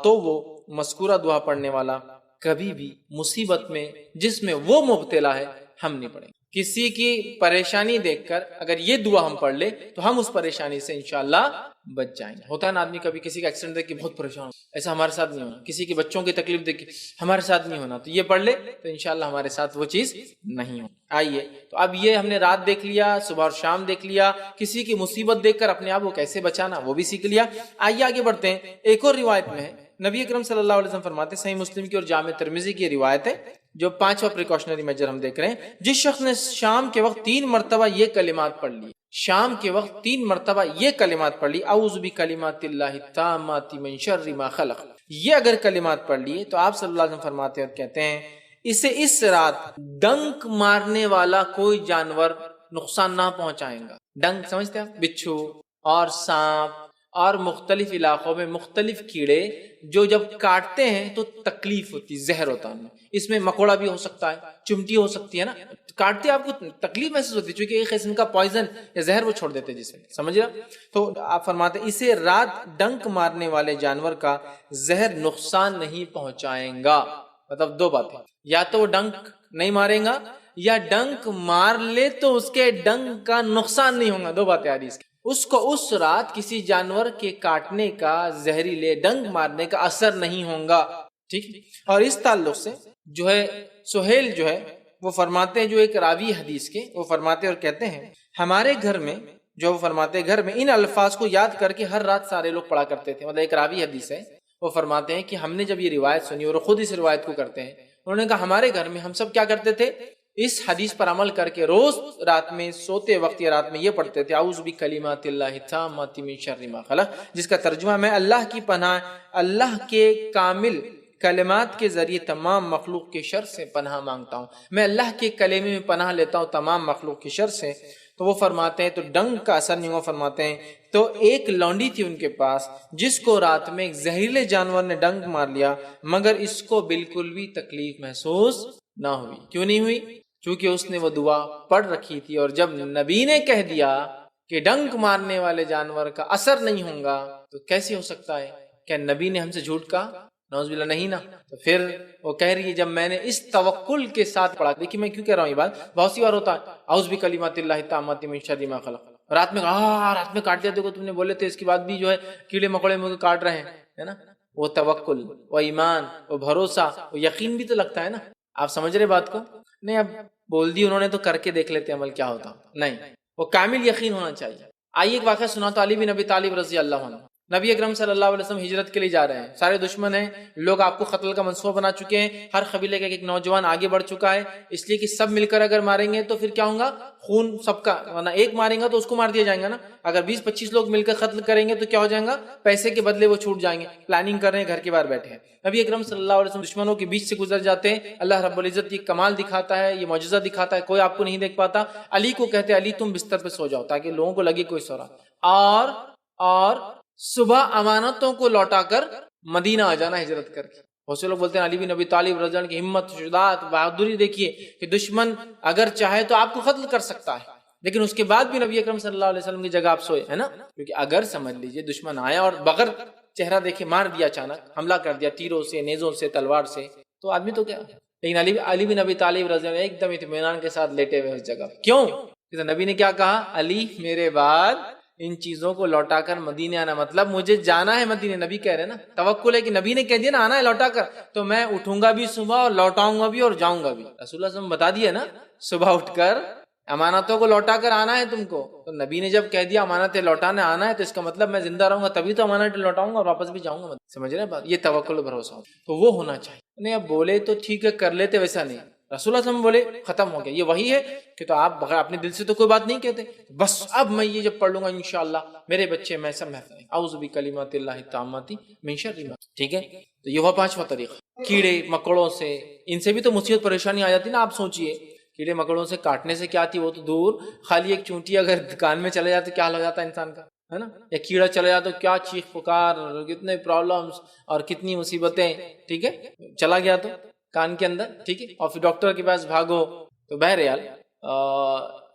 تو وہ مذکورہ دعا پڑھنے والا کبھی بھی مصیبت میں جس میں وہ مبتلا ہے ہم نہیں پڑھیں گے۔ کسی کی پریشانی دیکھ کر اگر یہ دعا ہم پڑھ لے تو ہم اس پریشانی سے انشاءاللہ بچ جائیں گے۔ ہوتا ہے نا آدمی کبھی کسی کا ایکسیڈنٹ دیکھ کے بہت پریشان ہو، ایسا ہمارے ساتھ نہیں ہونا، کسی کے بچوں کی تکلیف دیکھ کے ہمارے ساتھ نہیں ہونا، تو یہ پڑھ لے تو انشاءاللہ ہمارے ساتھ وہ چیز نہیں ہو۔ آئیے، تو اب یہ ہم نے رات دیکھ لیا، صبح اور شام دیکھ لیا، کسی کی مصیبت دیکھ کر اپنے آپ کو کیسے بچانا وہ بھی سیکھ لیا۔ آئیے آگے بڑھتے ہیں۔ ایک اور روایت میں ہے، نبی اکرم صلی اللہ علیہ وسلم فرماتے، صحیح مسلم کی اور جامع ترمذی کی روایت ہے، جو 5واں پریکاشنری میجر ہم دیکھ رہے ہیں، جس شخص نے شام کے وقت 3 مرتبہ یہ کلمات پڑھ لی، شام کے وقت 3 مرتبہ یہ کلمات پڑھ لی، اعوذ بکلمات اللہ التامات من شر ما خلق، یہ اگر کلمات پڑھ لیے تو آپ صلی اللہ علیہ وسلم فرماتے اور کہتے ہیں، اسے اس رات ڈنک مارنے والا کوئی جانور نقصان نہ پہنچائے گا۔ ڈنک سمجھتے ہیں، بچھو اور سانپ اور مختلف علاقوں میں مختلف کیڑے جو جب کاٹتے ہیں تو تکلیف ہوتی، زہر ہوتا ہے. اس میں مکوڑا بھی ہو سکتا ہے، چمٹی ہو سکتی ہے نا، کاٹتے آپ کو تکلیف محسوس ہوتی ہے چونکہ ایک قسم کا پوائزن یا زہر وہ چھوڑ دیتے جس میں، سمجھ رہا. تو آپ فرماتے ہیں اسے رات ڈنک مارنے والے جانور کا زہر نقصان نہیں پہنچائیں گا. مطلب دو باتیں، یا تو وہ ڈنک نہیں مارے گا یا ڈنک مار لے تو اس کے ڈنک کا نقصان نہیں ہوگا. دو باتیں حدیث کی. اس کو اس رات کسی جانور کے کاٹنے کا، زہریلے ڈنک مارنے کا اثر نہیں ہوگا. ٹھیک. اور اس تعلق سے جو ہے سہیل جو ہے وہ فرماتے ہیں، جو ایک راوی حدیث کے، وہ فرماتے اور کہتے ہیں ہمارے گھر میں، جو وہ فرماتے گھر میں ان الفاظ کو یاد کر کے ہر رات سارے لوگ پڑھا کرتے تھے. مطلب ایک راوی حدیث ہے، وہ فرماتے ہیں کہ ہم نے جب یہ روایت سنی اور خود اس روایت کو کرتے ہیں، انہوں نے کہا ہمارے گھر میں ہم سب کیا کرتے تھے، اس حدیث پر عمل کر کے روز رات میں سوتے وقت یا رات میں یہ پڑھتے تھے اعوذ بکلمات اللہ التامات من شر ما خلق، جس کا ترجمہ میں اللہ کی پناہ، اللہ کے کامل کلمات کے ذریعے تمام مخلوق کے شر سے پناہ مانگتا ہوں. میں اللہ کے کلمے میں پناہ لیتا ہوں تمام مخلوق کے شر سے. تو وہ فرماتے ہیں تو ڈنک کا اثر نہیں ہوا. فرماتے ہیں تو ایک لونڈی تھی ان کے پاس جس کو رات میں ایک زہریلے جانور نے ڈنک مار لیا، مگر اس کو بالکل بھی تکلیف محسوس نہ ہوئی. کیوں نہیں ہوئی؟ چونکہ اس نے وہ دعا پڑھ رکھی تھی، اور جب نبی نے کہہ دیا کہ ڈنک مارنے والے جانور کا اثر نہیں ہوگا تو کیسے ہو سکتا ہے؟ کیا نبی نے ہم سے جھوٹ کہا؟ نعوذ باللہ نہیں نا. تو پھر وہ کہہ رہی ہے جب میں نے اس توکل کے ساتھ پڑھا. دیکھیے میں کیوں کہہ رہا ہوں یہ بات، بہت سی بار ہوتا ہے اعوذ بکلمات اللہ التامات من شر ما خلق، رات میں کاٹ دیا. دیکھو تم نے بولے تھے، اس کے بعد بھی جو ہے کیڑے مکوڑے مجھے کاٹ رہے ہیں، ہے نا. وہ توکل، وہ ایمان، وہ بھروسہ، وہ یقین بھی تو لگتا ہے نا. آپ سمجھ رہے بات کو؟ نہیں اب بول دی انہوں نے تو کر کے دیکھ لیتے عمل کیا ہوتا. نہیں، وہ کامل یقین ہونا چاہیے. آئیے ایک واقعہ سناتا. علی بن ابی طالب رضی اللہ عنہ، نبی اکرم صلی اللہ علیہ وسلم ہجرت کے لیے جا رہے ہیں، سارے دشمن ہیں، لوگ آپ کو قتل کا منصوبہ بنا چکے ہیں، ہر قبیلے کا ایک نوجوان آگے بڑھ چکا ہے، اس لیے کہ سب مل کر اگر ماریں گے تو پھر کیا ہوگا، خون سب کا، ورنہ ایک ماریں گا تو اس کو مار دیا جائے گا نا. اگر 20-25 لوگ مل کر قتل کریں گے تو کیا ہو جائے گا، پیسے کے بدلے وہ چھوٹ جائیں گے. پلاننگ کر رہے ہیں، گھر کے باہر بیٹھے ہیں. نبی اکرم صلی اللہ علیہ وسلم دشمنوں کے بیچ سے گزر جاتے ہیں. اللہ رب العزت یہ کمال دکھاتا ہے، یہ معجزہ دکھاتا ہے، کوئی آپ کو نہیں دیکھ پاتا. علی کو کہتے علی تم بستر پہ سو جاؤ تاکہ لوگوں کو لگے کوئی سو رہا، اور صبح امانتوں کو لوٹا کر مدینہ آ جانا ہجرت کر کے. بہت سے لوگ بولتے ہیں علی بن ابی طالب رضی اللہ عنہ کی ہمت، شجاعت، بہادری دیکھیے کہ دشمن اگر چاہے تو آپ کو قتل کر سکتا ہے، لیکن اس کے بعد بھی نبی اکرم صلی اللہ علیہ وسلم کی جگہ آپ سوئے، ہے نا. کیونکہ اگر سمجھ لیجئے دشمن آیا اور بغیر چہرہ دیکھے مار دیا، اچانک حملہ کر دیا تیروں سے، نیزوں سے، تلوار سے، تو آدمی تو کیا. لیکن علی بن ابی طالب رضی اللہ عنہ ایک دم اطمینان کے ساتھ لیٹے ہوئے اس جگہ. کیوں؟ کہ نبی نے کیا کہا، علی میرے بعد ان چیزوں کو لوٹا کر مدینے آنا، مطلب مجھے جانا ہے مدینے. نبی کہہ رہے نا، توکل ہے کہ نبی نے کہہ دیا نا آنا ہے لوٹا کر، تو میں اٹھوں گا بھی صبح اور لوٹاؤں گا بھی اور جاؤں گا بھی. رسول اللہ صلی اللہ علیہ وسلم بتا دیا نا، صبح اٹھ کر امانتوں کو لوٹا کر آنا ہے تم کو. تو نبی نے جب کہہ دیا امانتیں لوٹانے آنا ہے تو اس کا مطلب میں زندہ رہوں گا تبھی تو امانتیں لوٹاؤں گا اور واپس بھی جاؤں گا. سمجھ رہے ہیں بات؟ یہ توکل و بھروسہ تو وہ ہونا چاہیے. نہیں اب بولے تو ٹھیک ہے کر لیتے، ویسا نہیں. رسول اللہ صلی اللہ علیہ وسلم بولے ختم ہو گیا. یہ وہی ہے کہ تو آپ بغیر اپنے دل سے تو کوئی بات نہیں کہتے، بس اب میں یہ جب پڑھ لوں گا انشاءاللہ میرے بچے میں سب محفوظ ہیں. اعوذ بکلمات اللہ التامات من شر ما. ٹھیک ہے، تو یہ ہوا پانچواں طریقہ. کیڑے مکوڑوں سے، ان سے بھی تو مصیبت پریشانی آ جاتی نا. آپ سوچئے کیڑے مکوڑوں سے کاٹنے سے کیا آتی وہ تو دور، خالی ایک چونٹی اگر کان میں چلے جاتے کیا حال ہو جاتا ہے انسان کا، ہے نا. یا کیڑا چلا جاتا تو کیا چیخ پکار، کتنے پرابلمز اور کتنی مصیبتیں. ٹھیک ہے، چلا گیا تو کان کے اندر، ٹھیک ہے، اور پھر ڈاکٹر کے پاس بھاگو. تو بہرحال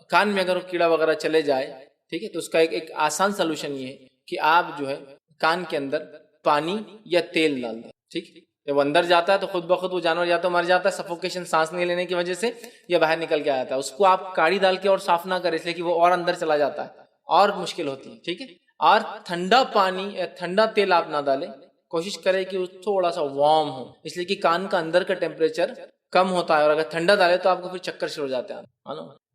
کان میں اگر کیڑا وغیرہ چلے جائے، ٹھیک ہے، تو اس کا ایک آسان سلوشن یہ ہے کہ آپ جو ہے کان کے اندر پانی یا تیل ڈال دیں. ٹھیک ہے، جب اندر جاتا ہے تو خود بخود وہ جانور یا تو مر جاتا ہے سفوکیشن، سانس نہیں لینے کی وجہ سے، یا باہر نکل کے آتا ہے. اس کو آپ کاڑی ڈال کے اور صاف نہ کریں، اس لیے کہ وہ اور اندر چلا جاتا ہے اور مشکل ہوتی ہے. ٹھیک ہے، اور ٹھنڈا پانی یا ٹھنڈا تیل آپ نہ ڈالیں، کوشش کرے کہ وہ تھوڑا سا وارم ہو، اس لیے کہ کان کا اندر کا ٹیمپریچر کم ہوتا ہے اور اگر ٹھنڈا ڈالے تو آپ کو پھر چکر شروع ہو جاتے ہیں.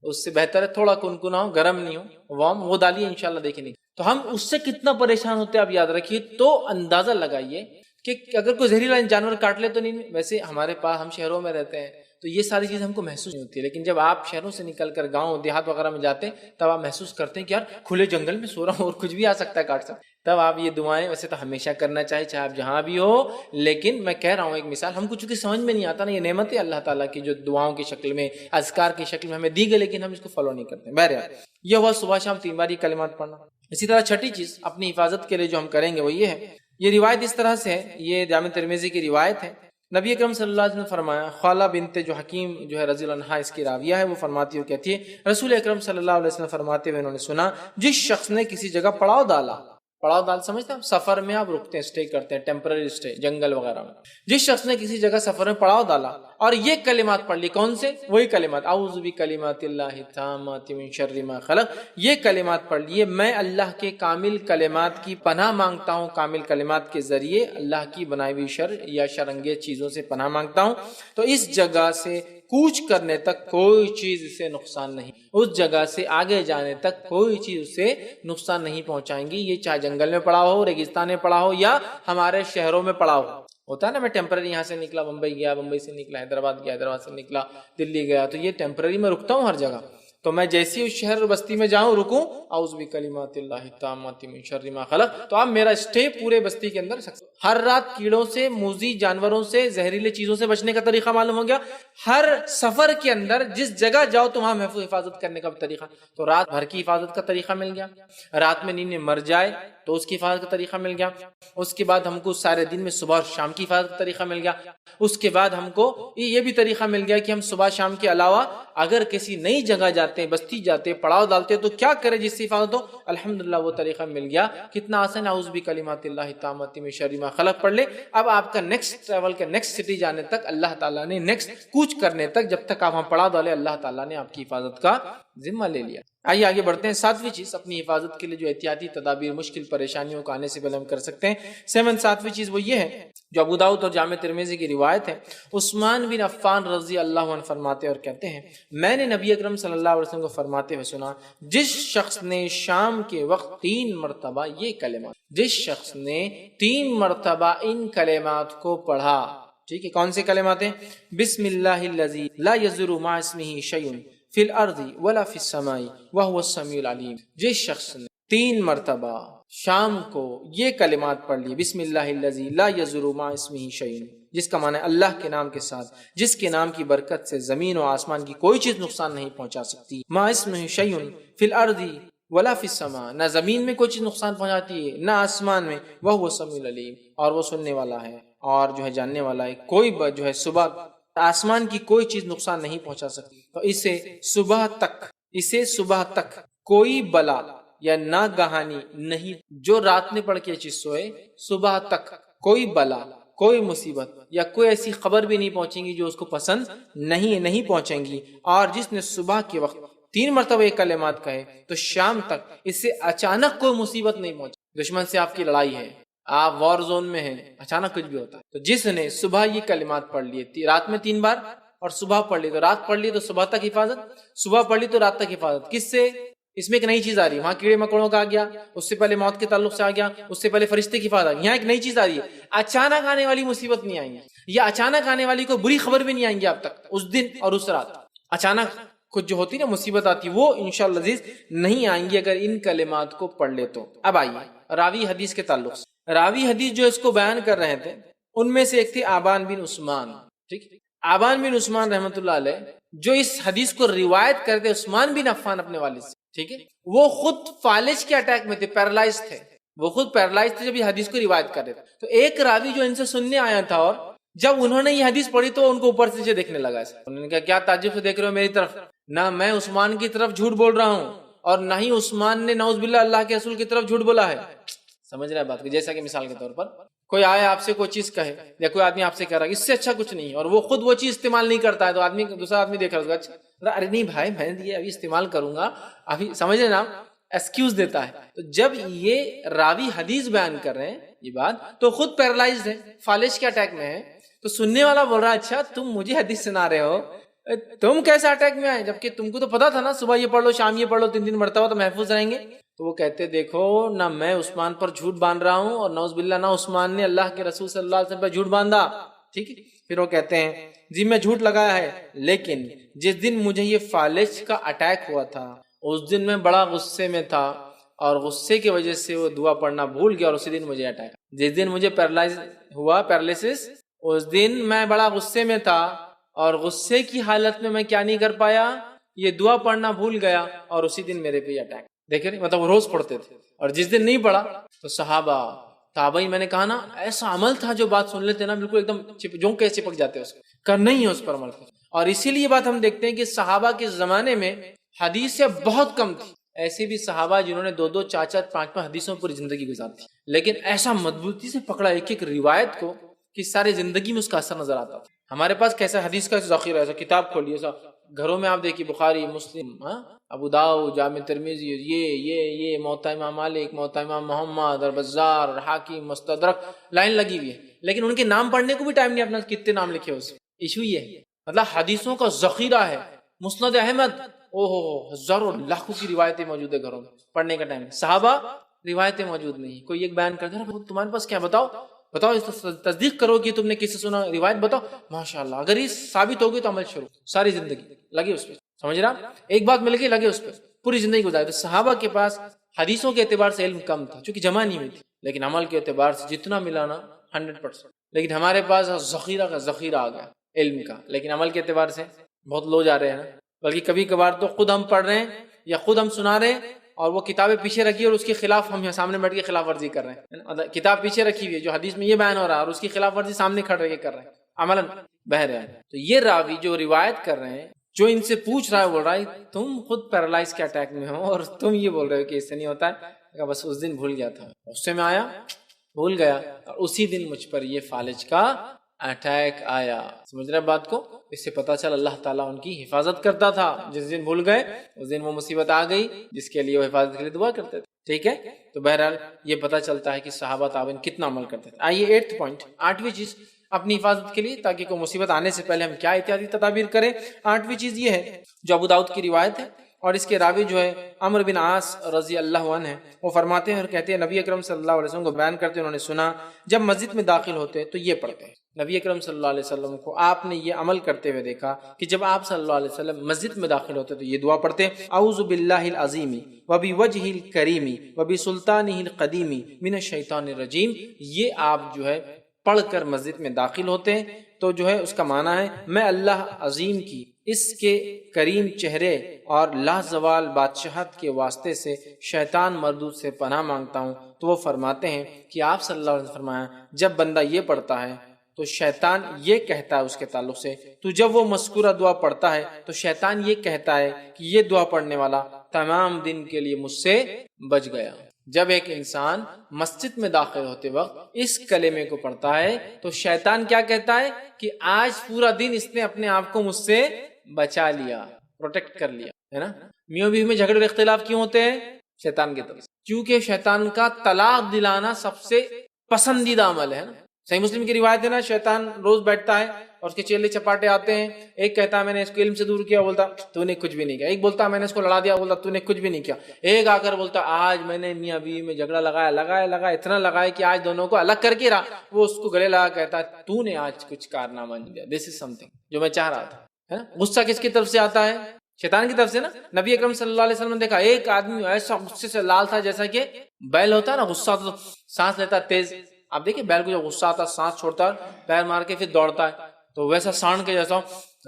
اس سے بہتر ہے تھوڑا کنکنا ہو، گرم نہیں ہو، وارم، وہ ڈالیے انشاءاللہ دیکھیں گے. تو ہم اس سے کتنا پریشان ہوتے ہیں آپ یاد رکھیے. تو اندازہ لگائیے کہ اگر کوئی زہریلا جانور کاٹ لے تو نہیں. ویسے ہمارے پاس، ہم شہروں میں رہتے ہیں تو یہ ساری چیزیں ہم کو محسوس نہیں ہوتی ہے، لیکن جب آپ شہروں سے نکل کر گاؤں دیہات وغیرہ میں جاتے ہیں تب آپ محسوس کرتے ہیں کہ یار کھلے جنگل میں سو رہا ہوں اور کچھ بھی آ سکتا ہے کاٹ سکتا ہے. تب آپ یہ دعائیں ویسے تو ہمیشہ کرنا چاہیے چاہے آپ جہاں بھی ہو، لیکن میں کہہ رہا ہوں ایک مثال، ہم کو چونکہ سمجھ میں نہیں آتا نا، یہ نعمت ہے اللہ تعالیٰ کی جو دعاؤں کی شکل میں، اذکار کی شکل میں ہمیں دی گئی، لیکن ہم اس کو فالو نہیں کرتے. بہرحال یہ ہوا صبح شام 3 بار یہ کلمات پڑھنا. اسی طرح چھٹی چیز اپنی حفاظت کے لیے جو ہم کریں گے وہ یہ ہے، یہ روایت اس طرح سے ہے، یہ جامع ترمذی کی روایت ہے، نبی اکرم صلی اللہ علیہ وسلم نے فرمایا، خالہ بنت جو حکیم جو ہے رضی اللہ عنہا اس کی راویہ ہے، وہ فرماتی ہے، کہتی ہے رسول اکرم صلی اللہ علیہ وسلم فرماتے ہوئے انہوں نے سنا، جس شخص نے کسی جگہ پڑاؤ ڈالا، پڑاؤ ڈال سمجھتے ہیں، سفر میں آپ رکتے ہیں، اسٹے کرتے ہیں، ٹیمپرری اسٹے جنگل وغیرہ میں، جس شخص نے کسی جگہ سفر میں پڑاؤ ڈالا اور یہ کلمات پڑھ لی، کون سے؟ وہی کلمات، اعوذ بکلمات اللہ التامات من شر ما خلق، یہ کلمات پڑھ لیے، میں اللہ کے کامل کلمات کی پناہ مانگتا ہوں، کامل کلمات کے ذریعے اللہ کی بنائی ہوئی شر یا شرانگیز چیزوں سے پناہ مانگتا ہوں، تو اس جگہ سے کوچ کرنے تک کوئی چیز اسے نقصان نہیں، اس جگہ سے آگے جانے تک کوئی چیز اسے نقصان نہیں پہنچائیں گی، یہ چاہے جنگل میں پڑا ہو، ریگستان میں پڑا ہو یا ہمارے شہروں میں پڑا ہو۔ ہوتا ہے نا، میں ٹیمپرری یہاں سے نکلا بمبئی گیا، بمبئی سے نکلا حیدرآباد گیا، حیدرآباد سے نکلا دلی گیا، تو یہ ٹیمپرری میں رکتا ہوں ہر جگہ، تو میں جیسی اس شہر بستی میں جاؤں رکوں، اعوذ بکلمات اللہ التامات من شر ما خلق، تو اب میرا اسٹے پورے بستی کے اندر ہر رات کیڑوں سے، موذی جانوروں سے، زہریلے چیزوں سے بچنے کا طریقہ معلوم ہو گیا، ہر سفر کے اندر جس جگہ جاؤ تو وہاں محفوظ حفاظت کرنے کا طریقہ، تو رات بھر کی حفاظت کا طریقہ مل گیا، رات میں نیند میں مر جائے تو اس کی حفاظت کا طریقہ مل گیا، اس کے بعد ہم کو سارے دن میں صبح اور شام کی حفاظت کا طریقہ مل گیا، اس کے بعد ہم کو یہ بھی طریقہ مل گیا کہ ہم صبح شام کے علاوہ اگر کسی نئی جگہ جاتے ہیں، بستی جاتے ہیں، پڑاؤ ڈالتے ہیں تو کیا کرے جس سے حفاظت ہو، الحمدللہ وہ طریقہ مل گیا، کتنا آسان، اعوذ بکلمات اللہ التامات من شر ما خلق پڑھ لے، اب آپ کا نیکسٹ ٹریول کے نیکسٹ سٹی جانے تک اللہ تعالیٰ نے، نیکسٹ کوچ کرنے تک، جب تک آپ وہاں پڑاؤ ڈالے اللہ تعالیٰ نے آپ کی حفاظت کا ذمہ لے لیا۔ آئیے آگے بڑھتے ہیں، ساتویں چیز اپنی حفاظت کے لیے جو احتیاطی تدابیر مشکل پریشانیوں کو آنے سے پہلے ہم کر سکتے ہیں، ساتویں چیز وہ یہ ہے جو ابو داؤد اور جامع ترمذی کی روایت ہے، عثمان بن عفان رضی اللہ عنہ فرماتے اور کہتے ہیں، میں نے نبی اکرم صلی اللہ علیہ وسلم کو فرماتے ہوئے سنا، جس شخص نے شام کے وقت 3 مرتبہ یہ کلمات، جس شخص نے 3 مرتبہ ان کلمات کو پڑھا، ٹھیک ہے، کون سے کلمات ہیں؟ بسم اللہ الذی لا یضر مع اسمہ شیء فی الارض ولا فی السماء وہو السمیع العلیم، جس شخص نے 3 مرتبہ شام کو یہ کلمات پڑھ لی، بسم اللہ الذی لا یضر مع اسمہ شیء، جس کا معنی اللہ کے نام کے ساتھ، جس کے نام کی برکت سے زمین و آسمان کی کوئی چیز نقصان نہیں پہنچا سکتی، مع اسمہ شیء فی الارض ولا فی السماء، نہ زمین میں کوئی چیز نقصان پہنچاتی ہے نہ آسمان میں، وہو السمیع العلیم، اور وہ سننے والا ہے اور جو ہے جاننے والا ہے، کوئی جو ہے صبح آسمان کی کوئی چیز نقصان نہیں پہنچا سکتی، تو اسے صبح تک کوئی بلا یا ناگہانی نہیں، جو رات میں پڑھ کے چیز سوئے، صبح تک کوئی بلا، کوئی مصیبت یا کوئی ایسی خبر بھی نہیں پہنچیں گی جو اس کو پسند نہیں پہنچیں گی، اور جس نے صبح کے وقت 3 مرتبہ یہ کلمات کہے تو شام تک اس سے اچانک کوئی مصیبت نہیں پہنچے، دشمن سے آپ کی لڑائی ہے، آپ وار زون میں ہیں، اچانک کچھ بھی ہوتا ہے، تو جس نے صبح یہ کلمات پڑھ لیے، رات میں 3 بار اور صبح پڑھ لی، تو رات پڑھ لی تو صبح تک حفاظت، صبح پڑھ لی تو رات تک حفاظت، کس سے؟ اس میں ایک نئی چیز آ رہی ہے، وہاں کیڑے مکوڑوں کا آ گیا، اس سے پہلے موت کے تعلق سے آ گیا، اس سے پہلے فرشتے کی حفاظت آ گئی، یہاں ایک نئی چیز آ رہی ہے، اچانک آنے والی مصیبت نہیں آئیں گی، یا اچانک آنے والی کوئی بری خبر بھی نہیں آئیں گی آپ تک اس دن اور اس رات، اچانک کچھ جو ہوتی نا مصیبت آتی وہ انشاءاللہ عزیز نہیں آئیں گی اگر ان کلمات کو پڑھ لے تو۔ اب آئیے راوی حدیث کے تعلق سے، راوی حدیث جو اس کو بیان کر رہے تھے ان میں سے ایک تھے آبان بن عثمان، ٹھیک، آبان بن عثمان رحمۃ اللہ علیہ جو اس حدیث کو روایت کرتے عثمان بن عفان اپنے والد سے، ٹھیک ہے، وہ خود فالج کے اٹیک میں تھے، پیرالائز تھے، وہ خود پیرالائز تھے جب یہ حدیث کو روایت کر رہے تھے، تو ایک راوی جو ان سے سننے آیا تھا، اور جب انہوں نے یہ حدیث پڑھی تو ان کو اوپر سے نیچے دیکھنے لگا، انہوں نے کہا کیا تعجب سے دیکھ رہے ہو میری طرف، نہ میں عثمان کی طرف جھوٹ بول رہا ہوں اور نہ ہی عثمان نے نعوذ باللہ اللہ کے رسول کی طرف جھوٹ بولا ہے، سمجھ رہے ہیں بات کو؟ جیسا کہ مثال کے طور پر کوئی آئے آپ سے کوئی چیز کہے، یا کوئی آدمی آپ سے کہہ رہا ہے اس سے اچھا کچھ نہیں، اور وہ خود وہ چیز استعمال نہیں کرتا ہے، تو آدمی دوسرا آدمی دیکھ رہا ہے، اچھا ارے نہیں بھائی میں یہ ابھی استعمال کروں گا، ابھی سمجھ رہے نا، ایکسکیوز دیتا ہے۔ تو جب یہ راوی حدیث بیان کر رہے ہیں یہ بات، تو خود پیرالائزڈ ہے، فالج کے اٹیک میں ہے، تو سننے والا بول رہا ہے اچھا تم مجھے حدیث سنا رہے ہو، تم کیسے اٹیک میں آئے، جبکہ تم کو تو پتا تھا نا صبح یہ پڑھ لو شام یہ پڑھ لو 3 مرتبہ تو محفوظ رہیں گے۔ تو وہ کہتے دیکھو نہ میں عثمان پر جھوٹ باندھ رہا ہوں، اور نعوذ باللہ نہ عثمان نے اللہ کے رسول صلی اللہ علیہ وسلم پر جھوٹ باندھا، ٹھیک ہے۔ پھر وہ کہتے ہیں جی میں جھوٹ لگایا ہے، لیکن جس دن مجھے یہ فالج کا اٹیک ہوا تھا اس دن میں بڑا غصے میں تھا، اور غصے کی وجہ سے وہ دعا پڑھنا بھول گیا، اور اسی دن مجھے اٹیک، جس دن مجھے پیرالائسس اس دن میں بڑا غصے میں تھا، اور غصے کی حالت میں کیا نہیں کر پایا، یہ دعا پڑھنا بھول گیا، اور اسی دن میرے پہ اٹیک۔ دیکھیں مطلب وہ روز پڑھتے تھے، اور جس دن نہیں پڑھا تو صحابہ تابعین، میں نے کہا نا ایسا عمل تھا جو بات سن لیتے نا بالکل ایک دم جو کہ چپک جاتے اس کا نہیں ہے اس پر عمل. اور اسی لیے بات ہم دیکھتے ہیں کہ صحابہ کے زمانے میں حدیثیں بہت کم تھی. ایسے بھی صحابہ جنہوں نے 2 2 4 4 5 5 حدیثوں پر زندگی گزارتی، لیکن ایسا مضبوطی سے پکڑا ایک ایک روایت کو کہ ساری زندگی میں اس کا اثر نظر آتا تھا. ہمارے پاس کیسا حدیث کا ذخیرہ ہے، کتاب کھولیے گھروں میں آپ دیکھیے بخاری، مسلم، ابو داؤد، جامع ترمذی، یہ موطا امام مالک، موطا امام محمد اور بزار اور حاکم، مستدرک، لائن لگی ہوئی ہے، لیکن ان کے نام پڑھنے کو بھی ٹائم نہیں اپنا کتنے نام لکھے اس. ایشو یہ ہے مطلب حدیثوں کا ذخیرہ ہے. مسند احمد، ہزاروں لاکھوں کی روایتیں موجود ہے گھروں میں، پڑھنے کا ٹائم. صحابہ روایتیں موجود نہیں. کوئی ایک بیان کرتا ہے تمہارے پاس کیا، بتاؤ اس تصدیق کرو کہ تم نے کس سے سنا، روایت بتاؤ، ماشاءاللہ. اگر یہ ثابت ہوگی تو عمل شروع، ساری زندگی لگے اس پہ. سمجھ رہا، ایک بات مل گئی لگے اس پہ، پوری زندگی گزاری. تو صحابہ کے پاس حدیثوں کے اعتبار سے علم کم تھا چونکہ جمع نہیں ہوئی تھی، لیکن عمل کے اعتبار سے جتنا ملانا 100%. لیکن ہمارے پاس ذخیرہ کا ذخیرہ آ گیا علم کا، لیکن عمل کے اعتبار سے بہت لو جا رہے ہیں نا. بلکہ کبھی کبھار تو خود ہم پڑھ رہے ہیں یا خود ہم سنا رہے ہیں اور وہ کتابیں پیچھے رکھی اور اس کے خلاف ہم سامنے بیٹھ کے خلاف ورزی کر رہے ہیں. کتاب پیچھے رکھی ہوئی ہے جو حدیث میں یہ بیان ہو رہا ہے اور اس کی خلاف ورزی سامنے کھڑے کے کر رہے ہیں، عملاً بہہ رہے ہیں. تو یہ راوی جو روایت کر رہے ہیں، جو ان سے پوچھ رہا ہے، بول رہا ہے تم خود پیرالائز کے اٹیک میں ہو اور تم یہ بول رہے ہو کہ اس سے نہیں ہوتا ہے. بس اس دن بھول گیا تھا، غصے میں آیا، بھول گیا، اور اسی دن مجھ پر یہ فالج کا اٹیک آیا. سمجھ رہے بات کو؟ اس سے پتا چل اللہ تعالیٰ ان کی حفاظت کرتا تھا. جس دن بھول گئے اس دن وہ مصیبت آ گئی جس کے لیے وہ حفاظت کے لیے دعا کرتے تھے. ٹھیک ہے، تو بہرحال یہ پتا چلتا ہے کہ صحابہ تابعین کتنا عمل کرتے تھے. آئیے 8 پوائنٹ، 8ویں چیز اپنی حفاظت کے لیے، تاکہ کوئی مصیبت آنے سے پہلے ہم کیا احتیاطی تدابیر کریں. 8ویں چیز یہ ہے جو ابو داؤد کی روایت ہے، اور اس کے راوی جو ہے عمرو بن عاص رضی اللہ عنہ ہے. وہ فرماتے ہیں اور کہتے ہیں نبی اکرم صلی اللہ علیہ وسلم کو بیان کرتے انہوں نے سنا جب مسجد میں داخل ہوتے تو یہ پڑھتے ہیں. نبی اکرم صلی اللہ علیہ وسلم کو آپ نے یہ عمل کرتے ہوئے دیکھا کہ جب آپ صلی اللہ علیہ وسلم مسجد میں داخل ہوتے تو یہ دعا پڑھتے اعوذ باللہ العظیم وبوجہہ الکریم وبسلطانہ القدیم من الشیطان الرجیم. یہ آپ جو ہے پڑھ کر مسجد میں داخل ہوتے ہیں تو جو ہے اس کا معنی ہے میں اللہ عظیم کی، اس کے کریم چہرے اور لازوال بادشاہت کے واسطے سے شیطان مردود سے پناہ مانگتا ہوں. تو وہ فرماتے ہیں کہ آپ صلی اللہ علیہ وسلم فرمایا جب بندہ یہ پڑھتا ہے تو شیطان یہ کہتا ہے اس کے تعلق سے، تو جب وہ مذکورہ دعا پڑھتا ہے تو شیطان یہ کہتا ہے کہ یہ دعا پڑھنے والا تمام دن کے لیے مجھ سے بچ گیا. جب ایک انسان مسجد میں داخل ہوتے وقت اس کلمے کو پڑھتا ہے تو شیطان کیا کہتا ہے کہ آج پورا دن اس نے اپنے آپ کو مجھ سے بچا لیا، پروٹیکٹ کر لیا، ہے نا. میاں بیوی میں جھگڑے اور اختلاف کیوں ہوتے ہیں؟ شیطان کی طرف سے، کیونکہ شیطان کا طلاق دلانا سب سے پسندیدہ عمل ہے نا. صحیح مسلم کی روایت ہے نا، شیطان روز بیٹھتا ہے اور اس کے چیلے چپاٹے آتے ہیں. ایک کہتا ہے میں نے اس کو علم سے دور کیا، بولتا تو نے کچھ بھی نہیں کیا. ایک بولتا میں نے اس کو لڑا دیا، بولتا تو نے کچھ بھی نہیں کیا. ایک آ کر بولتا آج میں نے میاں بیوی میں جھگڑا لگایا اتنا لگایا کہ آج دونوں کو الگ کر کے رہا. وہ اس کو گلے لگا کہتا ہے تو نے آج کچھ کارنامہ نہیں کیا. دس از سم تھنگ جو میں چاہ رہا تھا. غصہ کس کی طرف سے آتا ہے؟ شیطان کی طرف سے نا. نبی اکرم صلی اللہ علیہ وسلم نے دیکھا ایک آدمی ایسا غصے سے لال تھا جیسا کہ بیل ہوتا ہے نا، غصہ تو سانس لیتا تیز. آپ دیکھیں بیل کو جب غصہ آتا سانس چھوڑتا ہے، پیر مار کے پھر دوڑتا ہے، تو ویسا سانڈ کے جیسا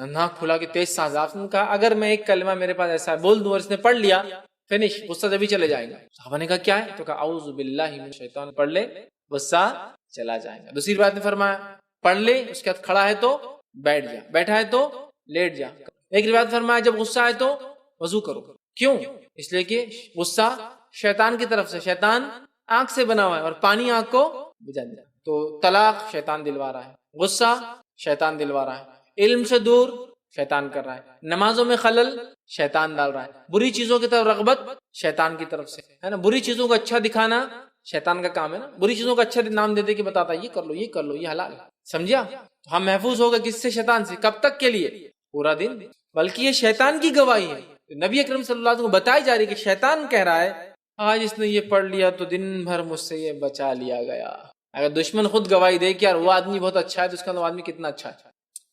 ناک کھلا کے تیز سانس. آپ نے کہا اگر میں ایک کلمہ میرے پاس ایسا ہے بول دوں اور اس نے پڑھ لیا فنش، غصہ جبھی چلے جائے گا. صحابہ نے کہا کیا ہے؟ تو کہا اعوذ باللہ من الشیطان، پڑھ لے غصہ چلا جائے گا. دوسری بات نے فرمایا پڑھ لے، اس کے بعد کھڑا ہے تو بیٹھ جا، بیٹھا ہے تو لیٹ جا. ایک روایت فرمایا جب غصہ آئے تو وضو کرو. کیوں؟ اس لیے کہ غصہ شیطان کی طرف سے، شیطان آنکھ سے بنا ہوا ہے اور پانی آنکھ کو بجھا دیا. تو طلاق شیطان دلوا رہا ہے، غصہ شیطان دلوا رہا ہے، علم سے دور شیطان کر رہا ہے، نمازوں میں خلل شیطان ڈال رہا ہے، بری چیزوں کی طرف رغبت شیطان کی طرف سے ہے نا. بری چیزوں کو اچھا دکھانا شیطان کا کام ہے نا. بری چیزوں کا اچھا نام دے دے کے بتاتا یہ کر لو یہ کر لو یہ حلال ہے. سمجھا؟ تو ہم محفوظ ہوگا کس سے؟ شیطان سے. کب تک کے لیے؟ پورا دن. بلکہ یہ شیطان کی گواہی ہے. نبی اکرم صلی اللہ علیہ وسلم کو بتائی جا رہی ہے کہ شیطان کہہ رہا ہے آج اس نے یہ پڑھ لیا تو دن بھر مجھ سے یہ بچا لیا گیا. اگر دشمن خود گواہی دے کہ یار وہ آدمی بہت اچھا ہے تو اس کا آدمی کتنا اچھا ہے.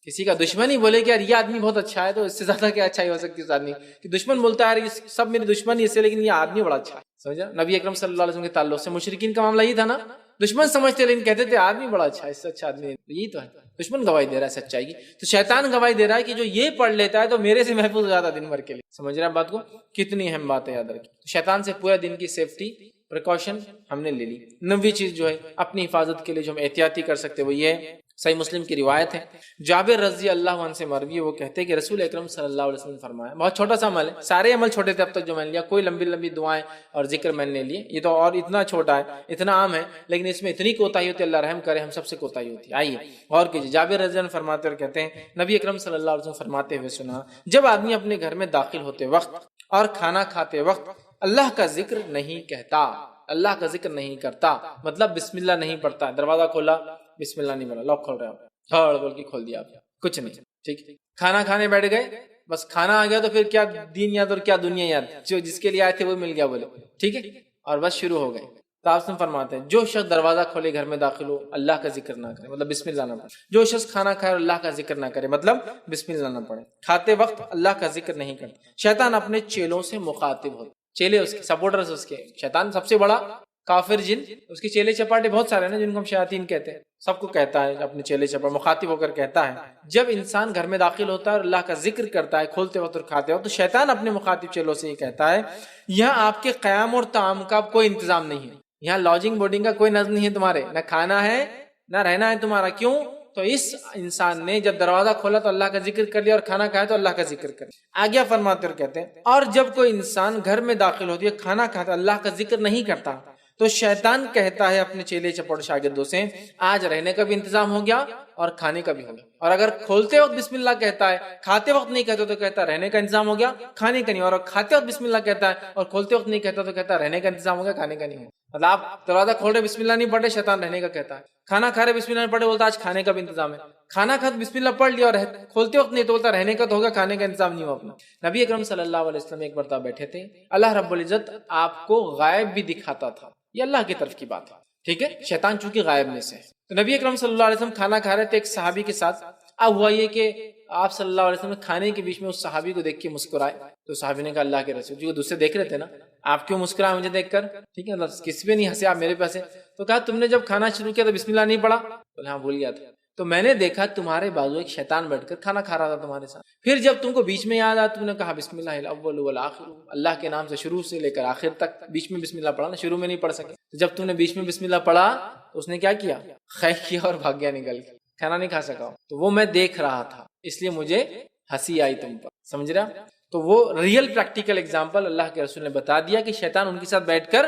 کسی کا دشمن ہی بولے کہ یار یہ آدمی بہت اچھا ہے تو اس سے زیادہ کیا اچھائی ہو سکتی ہے اس آدمی کہ دشمن بولتا ہے یار سب میرے دشمن ہی اس سے، لیکن یہ آدمی بڑا اچھا ہے. سمجھا؟ نبی اکرم صلی اللہ علیہ وسلم کے تعلق سے مشرکین کا معاملہ یہ تھا نا دشمن سمجھتے لیکن کہتے تھے آدمی بڑا اچھا ہے، اس سے اچھا آدمی یہی تو ہے. دشمن گواہی دے رہا ہے سچائی کی، تو شیطان گواہی دے رہا ہے کہ جو یہ پڑھ لیتا ہے تو میرے سے محفوظ ہو جاتا دن بھر کے لیے. سمجھ رہے ہیں بات کو؟ کتنی اہم بات ہے، یاد رکھیں. شیطان سے پورے دن کی سیفٹی پریکاشن ہم نے لے لی. 9ویں چیز جو ہے اپنی حفاظت کے لیے جو ہم احتیاطی کر سکتے وہ یہ ہے. صحیح مسلم کی روایت ہے، جابر رضی اللہ عنہ سے مروی ہے، وہ کہتے ہیں کہ رسول اکرم صلی اللہ علیہ وسلم نے فرمایا، بہت چھوٹا سا عمل ہے، سارے عمل چھوٹے تھے اب تک جو میں نے لیا، کوئی لمبی لمبی دعائیں اور ذکر میں نے لیے، یہ تو اور اتنا چھوٹا ہے، اتنا عام ہے، لیکن اس میں اتنی کوتاہی ہوتی ہے، اللہ رحم کرے ہم سب سے کوتاہی ہوتی ہے. آئیے اور کیجیے. جابر رضی اللہ عنہ فرماتے اور کہتے ہیں نبی اکرم صلی اللہ علیہ وسلم فرماتے ہوئے سنا، جب آدمی اپنے گھر میں داخل ہوتے وقت اور کھانا کھاتے وقت اللہ کا ذکر نہیں کہتا، اللہ کا ذکر نہیں کرتا، مطلب بسم اللہ نہیں پڑھتا، دروازہ کھولا بسم اللہ نہیں بولا، لاک کھول رہے ہو، تھوڑ بول کے کھول دیا آپ، کچھ نہیں. ٹھیک، کھانا کھانے بیٹھ گئے، بس کھانا آ گیا تو پھر کیا دین یاد اور کیا دنیا یاد، جو جس کے لیے آئے تھے وہ مل گیا بولے. ٹھیک ہے، اور بس شروع ہو گئے. تو آپ سے فرماتے ہیں جو شخص دروازہ کھولے گھر میں داخل ہو اللہ کا ذکر نہ کرے، مطلب بسم اللہ نہ پڑھے. جو شخص کھانا کھائے اور اللہ کا ذکر نہ کرے، مطلب بسم اللہ نہ پڑھے. کھاتے وقت اللہ کا ذکر نہیں کرتا. شیطان اپنے چیلوں سے مخاطب ہوتا، چیلے اس کے سپورٹرز اس کے، شیطان سب سے بڑا کافر جن، اس کے چیلے چپاٹے بہت سارے ہیں جن کو ہم شیاطین کہتے ہیں. سب کو کہتا ہے اپنے چیلے چپاٹے مخاطب ہو کر کہتا ہے. جب انسان گھر میں داخل ہوتا ہے اور اللہ کا ذکر کرتا ہے کھولتے وقت اور کھاتے وقت، تو شیطان اپنے مخاطب چیلوں سے یہ کہتا ہے یہاں آپ کے قیام اور طعام کا کوئی انتظام نہیں ہے، یہاں لاجنگ بورڈنگ کا کوئی نظم نہیں ہے تمہارے، نہ کھانا ہے نہ رہنا ہے تمہارا. کیوں؟ تو اس انسان نے جب دروازہ کھولا تو اللہ کا ذکر کر لیا اور کھانا کھایا تو اللہ کا ذکر کر لیا. آگیا فرماتے اور کہتے ہیں اور جب کوئی انسان گھر میں داخل ہوتی ہے کھانا کھاتا اللہ کا ذکر نہیں کرتا تو شیطان کہتا ہے اپنے چیلے چپڑ شاگردوں سے آج رہنے کا بھی انتظام ہو گیا اور کھانے کا بھی ہو گیا. اور اگر کھولتے وقت بسم اللہ کہتا ہے کھاتے وقت نہیں کہتا تو کہتا رہنے کا انتظام ہو گیا کھانے کا نہیں، اور کھاتے وقت بسم اللہ کہتا ہے اور کھولتے وقت نہیں کہتا تو کہتا رہنے کا انتظام ہو گیا کھانے کا نہیں ہو. مطلب آپ دروازہ کھول رہے بسم اللہ نہیں پڑھ رہے، شیطان رہنے کا کہتا ہے. کھانا کھا رہے بسم اللہ نہیں پڑھ رہے، بولتا آج کھانے کا بھی انتظام ہے. کھانا کھا بسم اللہ پڑھ لیا اور کھولتے وقت نہیں تو بولتا رہنے کا تو ہوگا کھانے کا انتظام نہیں ہو اپنا. نبی اکرم صلی اللہ علیہ وسلم ایک مرتبہ بیٹھے تھے، اللہ رب العزت آپ کو غائب بھی دکھاتا تھا، یہ اللہ کی طرف کی بات ہے. ٹھیک ہے، شیطان چونکہ غائب میں سے. تو نبی اکرم صلی اللہ علیہ وسلم کھانا کھا رہے تھے ایک صحابی کے ساتھ. اب ہوا یہ کہ آپ صلی اللہ علیہ وسلم کھانے کے بیچ میں اس صحابی کو دیکھ کے مسکرائے. تو صحابی نے کہا اللہ کے رسول جو دوسرے دیکھ رہے تھے نا، آپ کیوں مسکرائے مجھے دیکھ کر؟ ٹھیک ہے، کسی پہ نہیں ہنسے آپ میرے پہ ہنسے. تو کہا تم نے جب کھانا شروع کیا تو بسم اللہ نہیں پڑھا؟ بولے ہاں بھول گیا تھا. تو میں نے دیکھا تمہارے بازو ایک شیطان بیٹھ کر کھانا کھا رہا تھا تمہارے ساتھ، پھر جب تم کو بیچ میں یاد آیا تم نے کہا بسم اللہ الاول والآخر، اللہ کے نام سے شروع سے لے کر آخر تک بیچ میں بسم اللہ پڑھا نا، شروع میں نہیں پڑھ سکے. تو جب تم نے بیچ میں بسم اللہ پڑھا تو اس نے کیا کیا؟ خیر کیا اور بھاگ گیا نکل کے، کھانا نہیں کھا سکا. تو وہ میں دیکھ رہا تھا اس لیے مجھے ہنسی آئی تم پر. سمجھ رہا؟ تو وہ ریئل پریکٹیکل اگزامپل اللہ کے رسول نے بتا دیا کہ شیطان ان کے ساتھ بیٹھ کر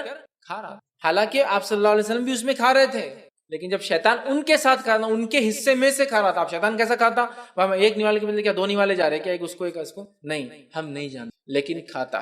کھا رہا، حالانکہ آپ صلی اللہ علیہ وسلم بھی اس میں کھا رہے تھے، لیکن جب شیطان ان کے ساتھ کھا رہا، ان کے حصے میں سے کھا رہا تھا. آپ شیطان کیسا کھاتا؟ ایک نوالے کے بدلے کیا 2 نوالے جا رہے، کیا ایک اس کو ایک اس کو؟ نہیں، ہم نہیں جانتے، لیکن کھاتا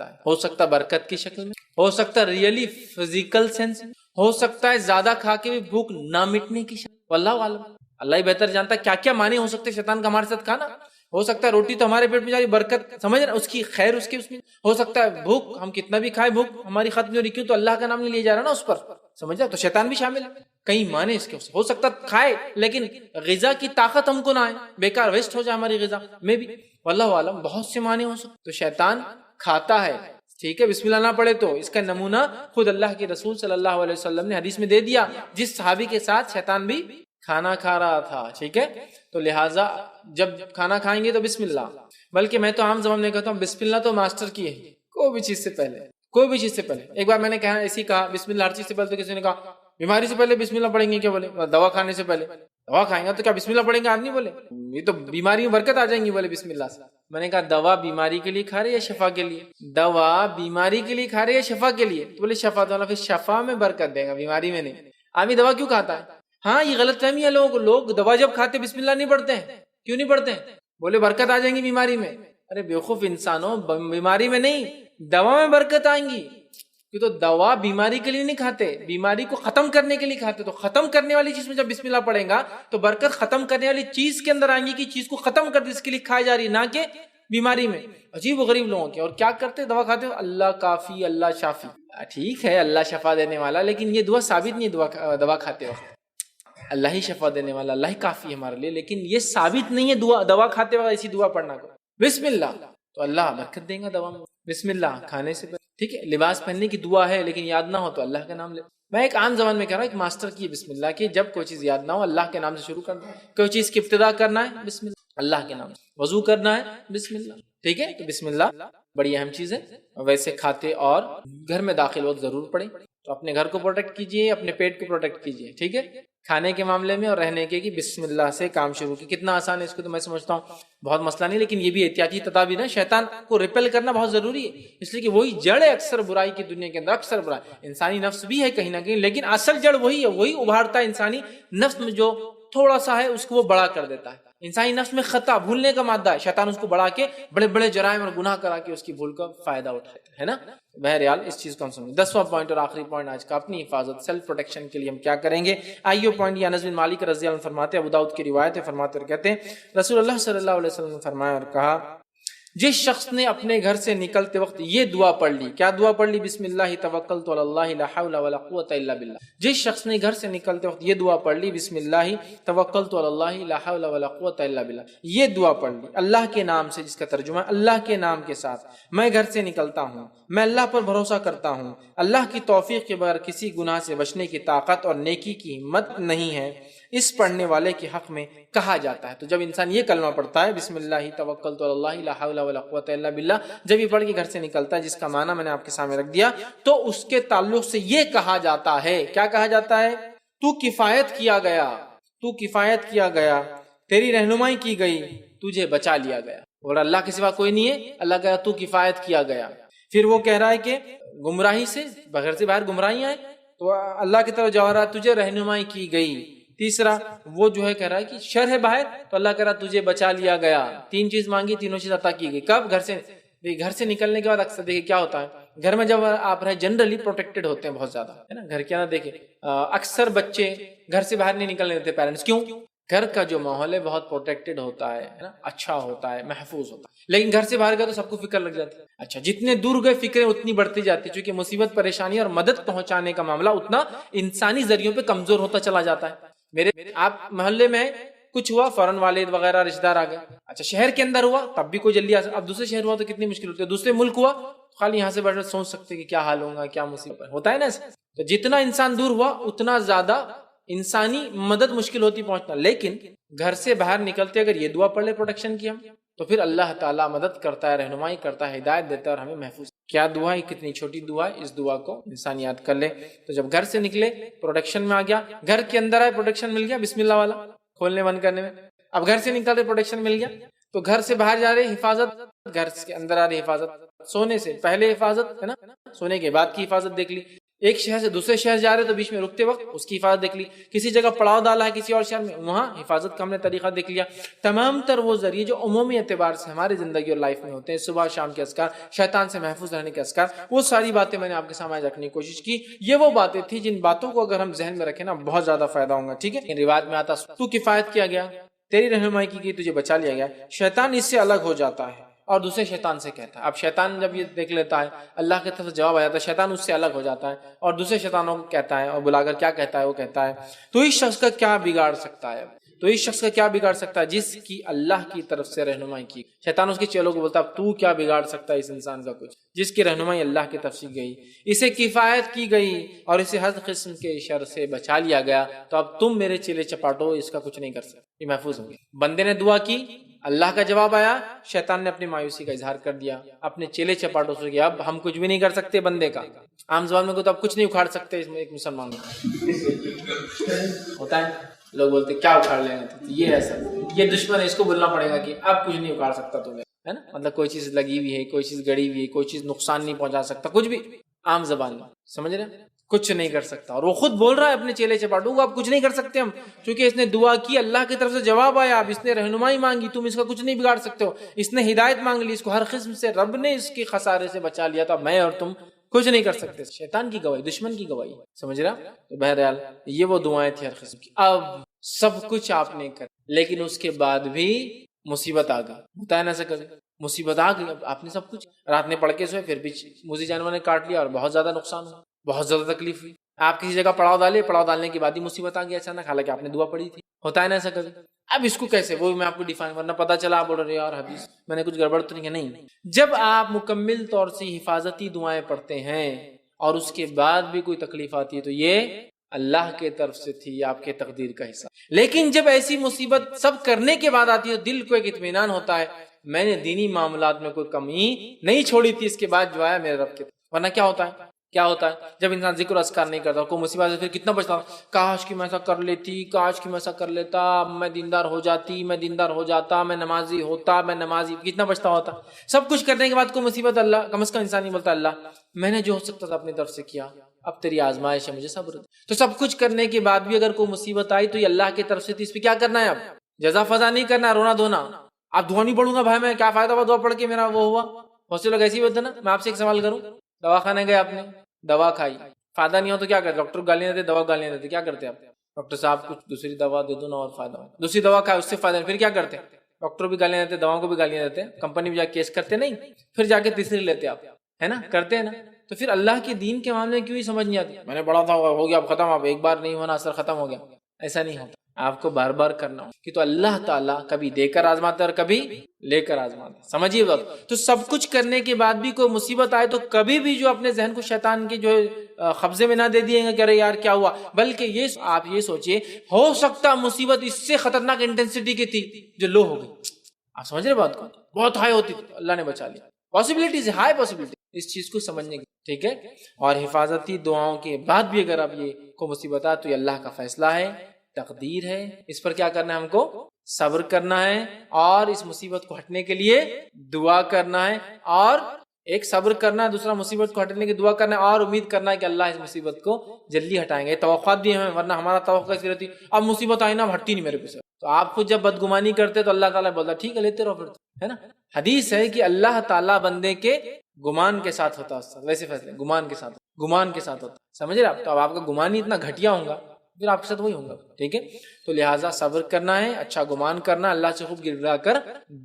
ہے. ہو سکتا برکت کی شکل میں، ہو سکتا ریئلی فزیکل سینس میں، ہو سکتا ہے زیادہ کھا کے بھی بھوک نہ مٹنے کی شکل. واللہ عالم، اللہ ہی بہتر جانتا ہے کیا کیا معنی ہو سکتے شیطان کا ہمارے ساتھ کھانا. ہو سکتا ہے روٹی تو ہمارے پیٹ میں جا رہی، برکت سمجھ رہے اس کی خیر اس کے اس میں. ہو سکتا ہے بھوک ہم کتنا بھی کھائے بھوک ہماری ختم نہیں ہو رہی، کیوں؟ تو اللہ کا نام نہیں لیا جا رہا نا اس پر. سمجھ رہے؟ تو شیطان بھی شامل ہے. کئی معنی اس کے ہو سکتا کھائے لیکن غذا کی طاقت ہم کو نہ آئے، بیکار ویسٹ ہو جائے ہماری غذا میں بھی. واللہ عالم بہت سے معنی ہو سکتے. تو شیطان کھاتا ہے، ٹھیک ہے، بسم اللہ نہ پڑھے تو اس کا نمونہ خود اللہ کے رسول صلی اللہ علیہ وسلم نے حدیث میں دے دیا، جس صحابی کے ساتھ شیطان بھی کھانا کھا رہا تھا. ٹھیک ہے، تو لہٰذا جب کھانا کھائیں گے تو بسم اللہ، بلکہ میں تو عام زبان میں کہتا ہوں بسم اللہ تو ماسٹر کی ہے، کوئی بھی چیز سے پہلے، کوئی بھی چیز سے پہلے. ایک بار میں نے کہا ایسی کہا بسم اللہ ہر چیز سے پہلے، تو کسی نے کہا بیماری سے پہلے بسم اللہ پڑھیں گے کیا؟ بولے دوا کھانے سے پہلے. دوا کھائیں گے تو کیا بسم اللہ پڑھیں گے؟ آپ نہیں بولے یہ تو بیماری میں برکت آ جائیں گی، بولے بسم اللہ سے. میں نے کہا دوا بیماری کے لیے کھا رہے یا شفا کے لیے؟ دوا بیماری کے لیے کھا رہے یا شفا کے لیے؟ تو بولے شفا. تو پھر شفا میں برکت دے گا، بیماری میں نہیں. آدمی دوا کیوں کھاتا ہے؟ ہاں یہ غلط فہمی ہے لوگوں کو، لوگ دوا جب کھاتے بسم اللہ نہیں پڑھتے ہیں. کیوں نہیں پڑھتے ہیں؟ بولے برکت آ جائیں گی بیماری میں. ارے بیوقوف انسانوں، بیماری میں نہیں دوا میں برکت آئیں گی. کہ تو دوا بیماری کے لیے نہیں کھاتے، بیماری کو ختم کرنے کے لیے کھاتے. تو ختم کرنے والی چیز میں جب بسم اللہ پڑھیں گا تو برکت ختم کرنے والی چیز کے اندر آئیں گی، کہ چیز کو ختم کر دی اس کے لیے کھائی جا رہی، نہ کہ بیماری میں. عجیب و غریب لوگوں کے. اور کیا کرتے؟ دوا کھاتے ہو اللہ کافی اللہ شافی. ٹھیک ہے اللہ شفا دینے والا، لیکن یہ دعا ثابت نہیں ہے. دوا کھاتے وقت اللہ ہی شفا دینے والا، اللہ ہی کافی ہے ہمارے لیے، لیکن یہ ثابت نہیں ہے دوا کھاتے وقت ایسی دعا پڑھنا کو. بسم اللہ تو اللہ برکت دے گا دوا میں. بسم اللہ کھانے سے پہلے، ٹھیک ہے. لباس پہننے کی دعا ہے لیکن یاد نہ ہو تو اللہ کا نام لے. میں ایک عام زبان میں کہہ رہا ہوں، ایک ماسٹر کی بسم اللہ کی، جب کوئی چیز یاد نہ ہو اللہ کے نام سے شروع کرنا ہے، کوئی چیز کی ابتدا کرنا ہے بسم اللہ اللہ کے نام سے، وضو کرنا ہے بسم اللہ، ٹھیک ہے؟ تو بسم اللہ بڑی اہم چیز ہے۔ ویسے کھاتے اور گھر میں داخل وقت ضرور پڑھیں، تو اپنے گھر کو پروٹیکٹ کیجئے، اپنے پیٹ کو پروٹیکٹ کیجئے، ٹھیک ہے؟ کھانے کے معاملے میں اور رہنے کے بسم اللہ سے کام شروع کی، کتنا آسان ہے اس کو تو میں سمجھتا ہوں بہت مسئلہ نہیں، لیکن یہ بھی احتیاطی تدابیر ہے، شیطان کو ریپل کرنا بہت ضروری ہے، اس لیے کہ وہی جڑ ہے اکثر برائی کی دنیا کے اندر، اکثر برائی انسانی نفس بھی ہے کہیں نہ کہیں، لیکن اصل جڑ وہی ہے، وہی ابھارتا ہے انسانی نفس میں جو تھوڑا سا ہے اس کو وہ بڑا کر دیتا ہے۔ انسانی نفس میں خطا بھولنے کا مادہ ہے، شیطان اس کو بڑھا کے بڑے بڑے جرائم اور گناہ کرا کے اس کی بھول کا فائدہ اٹھاتا ہے نا۔ بہرحال اس چیز کو ہم سمجھیں۔ 10واں پوائنٹ اور آخری پوائنٹ آج کا، اپنی حفاظت، سیلف پروٹیکشن کے لیے ہم کیا کریں گے؟ آئیو پوائنٹ یہ انس بن مالک رضی اللہ عنہ فرماتے ہیں، ابو داؤد کی روایت ہے، فرماتے اور کہتے ہیں رسول اللہ صلی اللہ علیہ وسلم نے فرمایا اور کہا، جس شخص نے اپنے گھر سے نکلتے وقت یہ دعا پڑھ لی، کیا دعا پڑھ لی؟ بسم اللہ توکلت علی اللہ لا حول ولا قوت الا باللہ۔ جس شخص نے گھر سے نکلتے وقت یہ دعا پڑھ لی، بسم اللہ توکلت علی اللہ لا حول ولا قوت الا باللہ، یہ دعا پڑھ لی اللہ کے نام سے، جس کا ترجمہ اللہ کے نام کے ساتھ میں گھر سے نکلتا ہوں، میں اللہ پر بھروسہ کرتا ہوں، اللہ کی توفیق کے بغیر کسی گناہ سے بچنے کی طاقت اور نیکی کی ہمت نہیں ہے، اس پڑھنے والے کے حق میں کہا جاتا ہے۔ تو جب انسان یہ کلمہ پڑھتا ہے بسم اللہ توکلت علی اللہ لا حول ولا قوت الا باللہ، جب یہ پڑھ کے گھر سے نکلتا ہے، جس کا معنی میں نے آپ کے سامنے رکھ دیا، تو اس کے تعلق سے یہ کہا جاتا ہے، کیا کہا جاتا ہے؟ تو کفایت کیا گیا، تو کفایت کیا گیا، تیری رہنمائی کی گئی، تجھے بچا لیا گیا، اور اللہ کے سوا کوئی نہیں ہے، اللہ کہا تو کفایت کیا گیا۔ پھر وہ کہہ رہا ہے کہ گمراہی سے، بغیر سے باہر گمراہیاں ہیں تو اللہ کی طرف جا رہا ہے، تجھے رہنمائی کی گئی۔ تیسرا وہ جو ہے کہہ رہا ہے کہ شر ہے باہر، تو اللہ کہہ رہا تجھے بچا لیا گیا۔ تین چیز مانگی، تینوں چیز عطا کی گئی۔ کب؟ گھر سے نکلنے کے بعد اکثر دیکھیں کیا ہوتا ہے، گھر میں جب آپ رہے جنرلی پروٹیکٹڈ ہوتے ہیں بہت زیادہ، ہے نا، گھر کے اندر دیکھیں اکثر بچے گھر سے باہر نہیں نکلنے دیتے پیرنٹس، کیوں؟ گھر کا جو ماحول ہے بہت پروٹیکٹڈ ہوتا ہے نا، اچھا ہوتا ہے، محفوظ ہوتا ہے، لیکن گھر سے باہر گئے تو سب کو فکر لگ جاتی ہے۔ اچھا، جتنے دور گئے فکریں اتنی بڑھتی جاتی ہے، چونکہ مصیبت، پریشانی اور مدد پہنچانے کا معاملہ اتنا انسانی ذریعوں پہ کمزور ہوتا چلا جاتا ہے۔ میرے آپ محلے میں کچھ ہوا، فوراً والد وغیرہ رشتہ دار آ گئے۔ اچھا، شہر کے اندر ہوا تب بھی کوئی جلدی آ سکتا، اب دوسرے شہر ہوا تو کتنی مشکل ہوتی ہے، دوسرے ملک ہوا خالی یہاں سے بیٹھ کر سوچ سکتے کہ کیا حال ہوگا، کیا مصیبت ہوتا ہے نا۔ تو جتنا انسان دور ہوا اتنا زیادہ انسانی مدد مشکل ہوتی پہنچنا، لیکن گھر سے باہر نکلتے اگر یہ دعا پڑھ لے پروٹیکشن کی ہم، تو پھر اللہ تعالیٰ مدد کرتا ہے، رہنمائی کرتا ہے، ہدایت دیتا ہے اور ہمیں محفوظ۔ کیا دعا ہے، کتنی چھوٹی دعا ہے، اس دعا کو انسان یاد کر لے تو جب گھر سے نکلے پروٹیکشن میں آ گیا، گھر کے اندر آئے پروٹیکشن مل گیا بسم اللہ والا کھولنے بند کرنے میں، اب گھر سے نکل رہے پروٹیکشن مل گیا، تو گھر سے باہر جا رہے حفاظت، گھر کے اندر آ رہے حفاظت، سونے سے پہلے حفاظت ہے نا، سونے کے بعد کی حفاظت دیکھ لی، ایک شہر سے دوسرے شہر جا رہے تو بیچ میں رکتے وقت اس کی حفاظت دیکھ لی، کسی جگہ پڑاؤ ڈالا ہے کسی اور شہر میں، وہاں حفاظت کا ہم نے طریقہ دیکھ لیا۔ تمام تر وہ ذریعے جو عمومی اعتبار سے ہماری زندگی اور لائف میں ہوتے ہیں، صبح شام کے اذکار، شیطان سے محفوظ رہنے کے اذکار، وہ ساری باتیں میں نے آپ کے سامنے رکھنے کی کوشش کی۔ یہ وہ باتیں تھیں جن باتوں کو اگر ہم ذہن میں رکھیں نا بہت زیادہ فائدہ ہوگا، ٹھیک ہے۔ روایت میں آتا تو کفایت کیا گیا، تیری رہنمائی کی گئی، تجھے بچا لیا گیا، شیطان اس سے الگ ہو جاتا ہے اور دوسرے شیطان سے کہتا ہے۔ اب شیطان جب یہ دیکھ لیتا ہے اللہ کی طرف سے جواب آ جاتا ہے، شیطان اس سے الگ ہو جاتا ہے اور دوسرے شیطانوں کو کہتا ہے اور بلا کر کیا کہتا ہے، وہ کہتا ہے تو اس شخص کا کیا بگاڑ سکتا ہے، تو اس شخص کا کیا بگاڑ سکتا ہے جس کی اللہ کی طرف سے رہنمائی کی۔ شیطان اس کے چیلوں کو بولتا ہے تو کیا بگاڑ سکتا ہے اس انسان کا کچھ، جس کی رہنمائی اللہ کی طرف سے گئی، اسے کفایت کی گئی اور اسے ہر قسم کے شر سے بچا لیا گیا، تو اب تم میرے چیلے چپاٹو اس کا کچھ نہیں کر سکتے، یہ محفوظ ہوں گے۔ بندے نے دعا کی، اللہ کا جواب آیا، شیطان نے اپنی مایوسی کا اظہار کر دیا، اپنے چیلے چپاٹوں سے کیا اب ہم کچھ بھی نہیں کر سکتے بندے کا، عام زبان میں کو تو اب کچھ نہیں اکھاڑ سکتے اس میں ایک مسلمان ہوتا ہے، لوگ بولتے کیا اکھاڑ لیں گے، تو یہ ایسا یہ دشمن ہے، اس کو بولنا پڑے گا کہ اب کچھ نہیں اکھاڑ سکتا تمہیں، ہے نا، مطلب کوئی چیز لگی ہوئی ہے، کوئی چیز گڑی ہوئی ہے، کوئی چیز نقصان نہیں پہنچا سکتا، کچھ بھی عام زبان میں سمجھ رہے ہیں، کچھ نہیں کر سکتا، اور وہ خود بول رہا ہے اپنے چیلے چپاٹوں کو اب کچھ نہیں کر سکتے ہم، کیونکہ اس نے دعا کی، اللہ کی طرف سے جواب آیا، اب اس نے رہنمائی مانگی، تم اس کا کچھ نہیں بگاڑ سکتے ہو، اس نے ہدایت مانگ لی، اس کو ہر قسم سے رب نے اس کے خسارے سے بچا لیا، تو اب میں اور تم کچھ نہیں کر سکتے۔ شیطان کی گواہی، دشمن کی گواہی، سمجھ رہا؟ تو بہرحال یہ وہ دعائیں تھی ہر قسم کی۔ اب سب کچھ آپ نے کر، لیکن اس کے بعد بھی مصیبت آ گئی، ہوتا ہے نا ایسا کبھی، مصیبت آ گئی، اب آپ نے سب کچھ رات میں پڑھ کے سوئے، پھر بھی موذی جانور نے کاٹ لیا اور بہت زیادہ نقصان ہوا، بہت زیادہ تکلیف ہوئی، آپ کسی جگہ پڑاؤ ڈالے، پڑاؤ ڈالنے کے بعد ہی مصیبت آ گئی اچانک، حالانکہ آپ نے دعا پڑھی تھی، ہوتا ہے نا ایسا کبھی۔ اب اس کو کیسے، وہ میں آپ کو ڈیفائن کرنا، پتا چلا آپ بول رہے یار حدیث میں نے کچھ گڑبڑ تو نہیں ہے، نہیں، جب آپ مکمل طور سے حفاظتی دعائیں پڑھتے ہیں اور اس کے بعد بھی کوئی تکلیف آتی ہے تو یہ اللہ کے طرف سے تھی، آپ کے تقدیر کا حصہ. لیکن جب ایسی مصیبت سب کرنے کے بعد آتی ہے تو دل کو ایک اطمینان ہوتا ہے میں نے دینی معاملات میں کوئی کمی نہیں چھوڑی تھی، اس کے بعد جو ہے میرے رب کے. ورنہ کیا ہوتا ہے جب انسان ذکر و اذکار نہیں کرتا، کوئی مصیبت سے پھر کتنا بچتا، کاش کہ میں ایسا کر لیتی، کاش کہ میں ایسا کر لیتا، میں دیندار ہو جاتی، میں دیندار ہو جاتا، میں نمازی ہوتا، میں نمازی، کتنا بچتا ہوتا. سب کچھ کرنے کے بعد کوئی مصیبت، اللہ کم از کم انسان نہیں بولتا اللہ میں نے جو ہو سکتا تھا اپنی طرف سے کیا، اب تیری آزمائش ہے مجھے صبر دے. تو سب کچھ کرنے کے بعد بھی اگر کوئی مصیبت آئی تو یہ اللہ کی طرف سے تھی، اس پہ کیا کرنا ہے؟ اب جزا فضا نہیں کرنا، رونا دھونا. اب دعا نہیں پڑھوں گا بھائی میں، کیا فائدہ ہوا دعا پڑھ کے میرا وہ ہوا. بہت سے لوگ ایسے ہی ہوتے نا. میں آپ سے ایک سوال کروں، دوا خانے گئے، آپ نے دوا کھائی، فائدہ نہیں ہو تو کیا کرتے؟ ڈاکٹر گالیاں دیتے، دوا گالیاں دیتے، کیا کرتے آپ؟ ڈاکٹر صاحب کچھ دوسری دوا دے دو نا اور فائدہ ہو. دوسری دوا کھائے اس سے فائدہ نہیں، پھر کیا کرتے؟ ڈاکٹر بھی گالیاں دیتے، دواؤں کو بھی گالیاں دیتے، کمپنی بھی جا کے کیس کرتے نہیں، پھر جا کے تیسری لیتے آپ، ہے نا، کرتے ہیں نا. تو پھر اللہ کے دین کے معاملے کیوں ہی سمجھ نہیں آتی؟ میں نے پڑھا تھا ہو گیا اب ختم، اب ایک بار نہیں ہونا اثر ختم ہو گیا. ایسا نہیں ہوتا، آپ کو بار بار کرنا ہو کہ تو اللہ تعالیٰ کبھی دے کر آزماتا ہے اور کبھی لے کر آزماتا ہے. سمجھیے وقت. تو سب کچھ کرنے کے بعد بھی کوئی مصیبت آئے تو کبھی بھی جو اپنے ذہن کو شیطان کے جو قبضے میں نہ دے دیے گا کہ ارے یار کیا ہوا، بلکہ یہ آپ یہ سوچئے ہو سکتا مصیبت اس سے خطرناک انٹینسٹی کی تھی جو لو ہو گئی. آپ سمجھ رہے بات کو؟ بہت ہائی ہوتی تھی، اللہ نے بچا لیا. پاسبلٹیز، ہائی پاسبلٹی اس چیز کو سمجھنے کی. ٹھیک ہے. اور حفاظتی دعاؤں کے بعد بھی اگر اب یہ کو مصیبت آئے تو یہ اللہ کا فیصلہ ہے، تقدیر ہے. اس پر کیا کرنا ہے؟ ہم کو صبر کرنا ہے اور اس مصیبت کو ہٹنے کے لیے دعا کرنا ہے. اور ایک صبر کرنا ہے، دوسرا مصیبت کو ہٹنے کی دعا کرنا ہے اور امید کرنا ہے کہ اللہ اس مصیبت کو جلدی ہٹائیں گے. توقعات بھی ہمیں، ورنہ ہمارا توقع اس رہتی اب مصیبت آئی نا اب ہٹتی نہیں میرے پیچھے. تو آپ خود جب بدگمانی کرتے تو اللہ تعالیٰ بولتا ٹھیک ہے لیتے رہو پھر، ہے نا. حدیث ہے کہ اللہ تعالیٰ بندے کے گمان کے ساتھ ہوتا ہے، ویسے فیصلے گمان کے ساتھ ہوتا. سمجھ رہے آپ؟ تو اب آپ کا گمان ہی اتنا گھٹیا ہوگا پھر آپ کے ساتھ وہی ہوگا. ٹھیک ہے. تو لہٰذا صبر کرنا ہے، اچھا گمان کرنا، اللہ سے خوب گڑ کر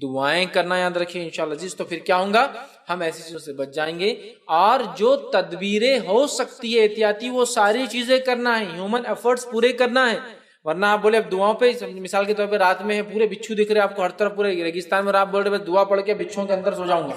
دعائیں کرنا، یاد رکھیے انشاءاللہ عزیز. تو پھر کیا ہوگا؟ ہم ایسی چیزوں سے بچ جائیں گے. اور جو تدبیریں ہو سکتی ہے احتیاطی، وہ ساری چیزیں کرنا ہے، ہیومن ایفرٹس پورے کرنا ہے. ورنہ آپ بولے اب دعاؤں پہ، مثال کے طور پہ رات میں پورے بچھو دکھ رہے آپ کو ہر طرف پورے ریگستان میں، آپ بول رہے دعا پڑھ کے بچھوؤں کے اندر سو جاؤں گا.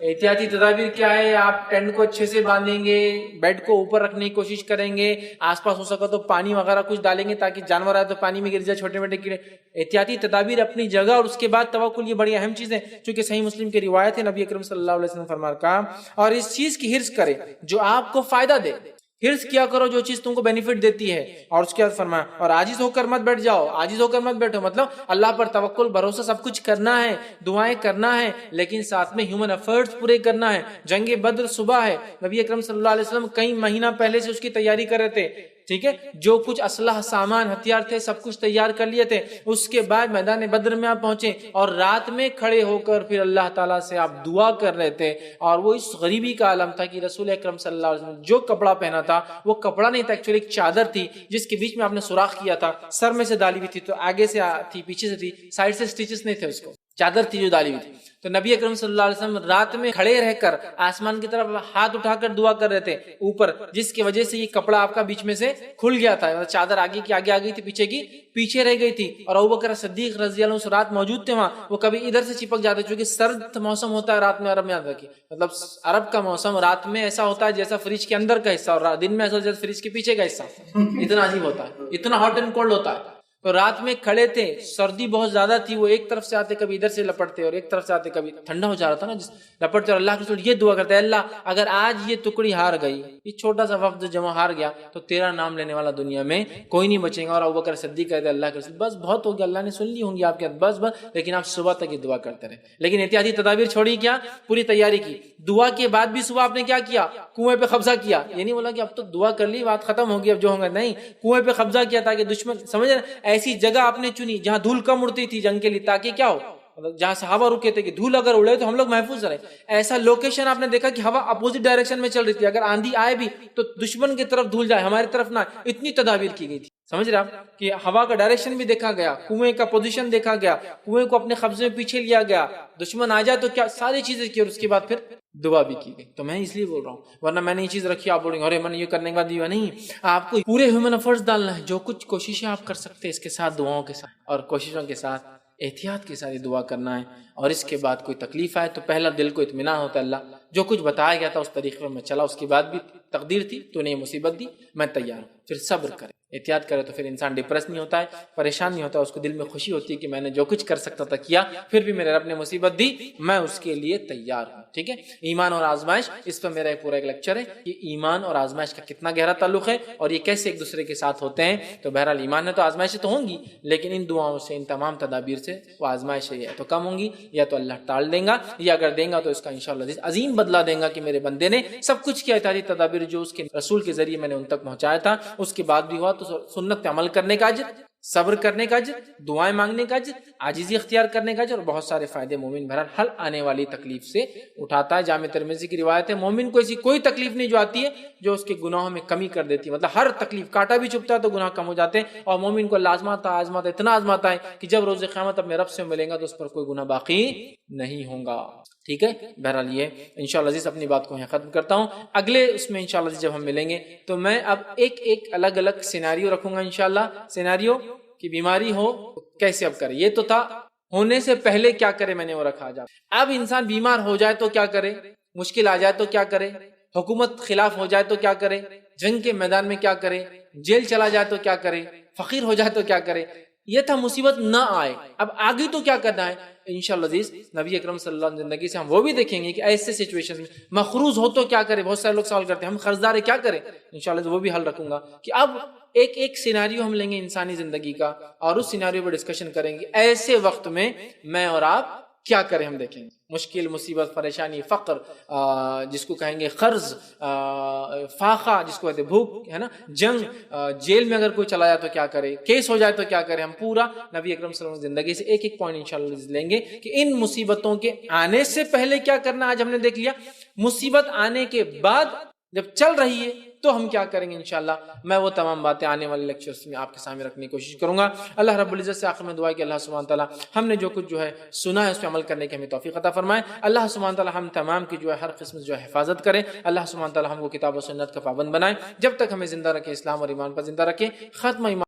احتیاطی تدابیر کیا ہے؟ آپ ٹینٹ کو اچھے سے باندھیں گے، بیڈ کو اوپر رکھنے کی کوشش کریں گے، آس پاس ہو سکا تو پانی وغیرہ کچھ ڈالیں گے تاکہ جانور آئے تو پانی میں گر جائے، چھوٹے موٹے کیڑے. احتیاطی تدابیر اپنی جگہ. اور اس کے بعد توکل، یہ بڑی اہم چیز ہے چونکہ صحیح مسلم کی روایت ہے، نبی اکرم صلی اللہ علیہ وسلم فرمایا کہا اور اس چیز کی حرص کرے جو آپ کو فائدہ دے. حرص کیا کرو جو چیز تم کو بینیفٹ دیتی ہے. اور اس کے بعد فرمایا اور عاجز ہو کر مت بیٹھ جاؤ. عاجز ہو کر مت بیٹھو مطلب اللہ پر توکل، بھروسہ، سب کچھ کرنا ہے، دعائیں کرنا ہے، لیکن ساتھ میں ہیومن ایفرٹس پورے کرنا ہے. جنگ بدر صبح ہے، نبی اکرم صلی اللہ علیہ وسلم کئی مہینہ پہلے سے اس کی تیاری کر رہے تھے. ٹھیک ہے. جو کچھ اسلحہ سامان ہتھیار تھے سب کچھ تیار کر لیے تھے. اس کے بعد میدان بدر میں آپ پہنچے اور رات میں کھڑے ہو کر پھر اللہ تعالیٰ سے آپ دعا کر رہے تھے. اور وہ اس غریبی کا عالم تھا کہ رسول اکرم صلی اللہ علیہ وسلم جو کپڑا پہنا تھا وہ کپڑا نہیں تھا، ایکچولی ایک چادر تھی جس کے بیچ میں آپ نے سوراخ کیا تھا، سر میں سے ڈالی ہوئی تھی، تو آگے سے تھی پیچھے سے تھی، سائڈ سے سٹیچز نہیں تھے، اس کو چادر تھی جو ڈالی ہوئی تھی. تو نبی اکرم صلی اللہ علیہ وسلم رات میں کھڑے رہ کر آسمان کی طرف ہاتھ اٹھا کر دعا کر رہے تھے اوپر، جس کی وجہ سے یہ کپڑا آپ کا بیچ میں سے کھل گیا تھا. چادر آگے کی آگے آ گئی تھی، پیچھے کی پیچھے رہ گئی تھی. اور ابوبکر صدیق رضی اللہ عنہ رات موجود تھے وہاں. وہ کبھی ادھر سے چپک جاتے چونکہ سرد موسم ہوتا ہے رات میں عرب میں. یاد رکھیے مطلب عرب کا موسم رات میں ایسا ہوتا ہے جیسا فریج کے اندر کا حصہ اور دن میں ایسا جیسا فریج کے پیچھے کا حصہ. اتنا عجیب ہوتا ہے، اتنا ہاٹ اینڈ کولڈ ہوتا ہے. تو رات میں کھڑے تھے، سردی بہت زیادہ تھی، وہ ایک طرف سے آتے کبھی ادھر سے لپٹتے اور ایک طرف سے آتے کبھی ٹھنڈا ہو جا رہا تھا نا جس لپٹتے. اور اللہ کے رسول یہ دعا کرتے ہیں اللہ اگر آج یہ ٹکڑی ہار گئی، یہ چھوٹا سا وفد جمع ہار گیا تو تیرا نام لینے والا دنیا میں کوئی نہیں بچے گا. اور ابوبکر صدیق کہتے ہیں اللہ کے رسول بس بہت ہو گیا، اللہ نے سن لی ہوں گی آپ کے بس، لیکن آپ صبح تک یہ دعا کرتے رہے. لیکن احتیاطی تدابیر چھوڑی، کیا پوری تیاری کی. دعا کے بعد بھی صبح آپ نے کیا کیا؟ کنویں پہ قبضہ کیا. یہ نہیں بولا کہ اب تو دعا کر لی بات ختم ہوگی اب جو ہوگا، نہیں، کنویں پہ قبضہ کیا تاکہ دشمن سمجھ ایسی جگہ آپ نے چنی جہاں دھول کم اڑتی تھی جنگ کے لیے تاکہ کیا ہو، جہاں صحابہ رکے تھے کہ دھول اگر اڑے تو ہم لوگ محفوظ رہے. ایسا لوکیشن آپ نے دیکھا کہ ہوا اپوزٹ ڈائریکشن میں چل رہی تھی، اگر آندھی آئے بھی تو دشمن کی طرف دھول جائے، ہماری طرف نہ. اتنی تدابیر کی گئی تھی. سمجھ رہے آپ کہ ہوا کا ڈائریکشن بھی دیکھا گیا، کنویں کا پوزیشن دیکھا گیا، کنویں کو اپنے قبضے میں پیچھے لیا گیا، دشمن آ جائے تو کیا ساری چیزیں کی. اور اس کے بعد پھر دعا بھی کی گئی. تو میں اس لیے بول رہا ہوں، ورنہ میں نے یہ چیز رکھی آپ بولیں گے ارے میں نے یہ کرنے کے بعد دیا نہیں. آپ کو پورے ہیومن ایفرٹس ڈالنا ہے، جو کچھ کوششیں آپ کر سکتے ہیں اس کے ساتھ، دعاؤں کے ساتھ اور کوششوں کے ساتھ احتیاط کے ساتھ دعا کرنا ہے. اور اس کے بعد کوئی تکلیف آئے تو پہلا دل کو اطمینان ہوتا ہے اللہ جو کچھ بتایا گیا تھا اس طریقے پر میں چلا, اس کے بعد بھی تقدیر تھی تو نے یہ مصیبت دی, میں تیار ہوں. پھر صبر کرے, احتیاط کرے تو پھر انسان ڈپریس نہیں ہوتا ہے, پریشان نہیں ہوتا, اس کو دل میں خوشی ہوتی ہے کہ میں نے جو کچھ کر سکتا تھا کیا, پھر بھی میرے رب نے مصیبت دی, میں اس کے لیے تیار ہوں. ٹھیک ہے, ایمان اور آزمائش, اس پر میرا پورا ایک لیکچر ہے کہ ایمان اور آزمائش کا کتنا گہرا تعلق ہے اور یہ کیسے ایک دوسرے کے ساتھ ہوتے ہیں. تو بہرحال ایمان ہے تو آزمائشیں تو ہوں گی, لیکن ان دعاؤں سے, ان تمام تدابیر سے وہ آزمائشیں یا تو کم ہوں گی یا تو اللہ ٹال دیں گا, یا اگر دیں گا تو اس کا انشاءاللہ عظیم بدلہ دیں گا کہ میرے بندے نے سب کچھ کیا, احتیاطی تدابیر جو اس کے رسول کے ذریعے میں نے ان تک پہنچایا تھا, اس کے بعد بھی ہوا تو سنت پہ عمل کرنے کا اجر, صبر کرنے کا اجر, دعائیں مانگنے کا اجر, عاجزی اختیار کرنے کا اجر, اور بہت سارے فائدے مومن بہرحال ہر آنے والی تکلیف سے اٹھاتا ہے. جامع ترمذی کی روایت ہے مومن کو ایسی کوئی تکلیف نہیں جو آتی ہے جو اس کے گناہوں میں کمی کر دیتی ہے. مطلب ہر تکلیف, کانٹا بھی چبھتا ہے تو گناہ کم ہو جاتے ہیں, اور مومن کو آزماتا اتنا آزماتا ہے کہ جب روز قیامت اپنے رب سے ملیں گا تو اس پر کوئی گناہ باقی نہیں ہوگا. ٹھیک ہے, بہرحال یہ انشاءاللہ عزیز اپنی بات کو یہاں ختم کرتا ہوں. اگلے اس میں انشاءاللہ عزیز جب ہم ملیں گے تو میں اب ایک الگ الگ سیناریو رکھوں گا انشاءاللہ. سیناریو کی بیماری ہو کیسے اب کرے, یہ تو تھا ہونے سے پہلے کیا کرے, میں نے وہ رکھا. جا اب انسان بیمار ہو جائے تو کیا کرے, مشکل آ جائے تو کیا کرے, حکومت خلاف ہو جائے تو کیا کرے, جنگ کے میدان میں کیا کرے, جیل چلا جائے تو کیا کرے, فقیر ہو جائے تو کیا کرے. یہ تھا مصیبت نہ آئے, اب آگے تو کیا کرنا ہے. انشاءاللہ عزیز نبی اکرم صلی اللہ علیہ وسلم زندگی سے ہم وہ بھی دیکھیں گے کہ ایسے سچویشن میں مخروض ہو تو کیا کرے. بہت سارے لوگ سوال کرتے ہیں ہم قرضدار ہیں کیا کریں, انشاءاللہ وہ بھی حل رکھوں گا کہ اب ایک سیناریو ہم لیں گے انسانی زندگی کا اور اس سیناریو پر ڈسکشن کریں گے ایسے وقت میں میں اور آپ کیا کریں. ہم دیکھیں گے مشکل, مصیبت, پریشانی, فقر, جس کو کہیں گے قرض, فاقہ جس کو کہتے ہیں بھوک, ہے نا, جنگ, جیل میں اگر کوئی چلا جائے تو کیا کرے, کیس ہو جائے تو کیا کرے. ہم پورا نبی اکرم صلی اللہ علیہ وسلم زندگی سے ایک پوائنٹ انشاءاللہ لیں گے کہ ان مصیبتوں کے آنے سے پہلے کیا کرنا. آج ہم نے دیکھ لیا, مصیبت آنے کے بعد جب چل رہی ہے تو ہم کیا کریں گے. انشاءاللہ میں وہ تمام باتیں آنے والے لیکچرز میں آپ کے سامنے رکھنے کی کوشش کروں گا. اللہ رب العزت سے آخر میں دعا ہے کہ اللہ سبحانہ تعالیٰ ہم نے جو کچھ جو ہے سنا ہے اس پہ عمل کرنے کی ہمیں توفیق عطا فرمائے. اللہ سبحانہ تعالیٰ ہم تمام کی جو ہے ہر قسم جو ہے حفاظت کرے. اللہ سبحانہ تعالیٰ ہم کو کتاب و سنت کا پابند بنائے, جب تک ہمیں زندہ رکھے, اسلام اور ایمان پر زندہ رکھے. ختم ایمان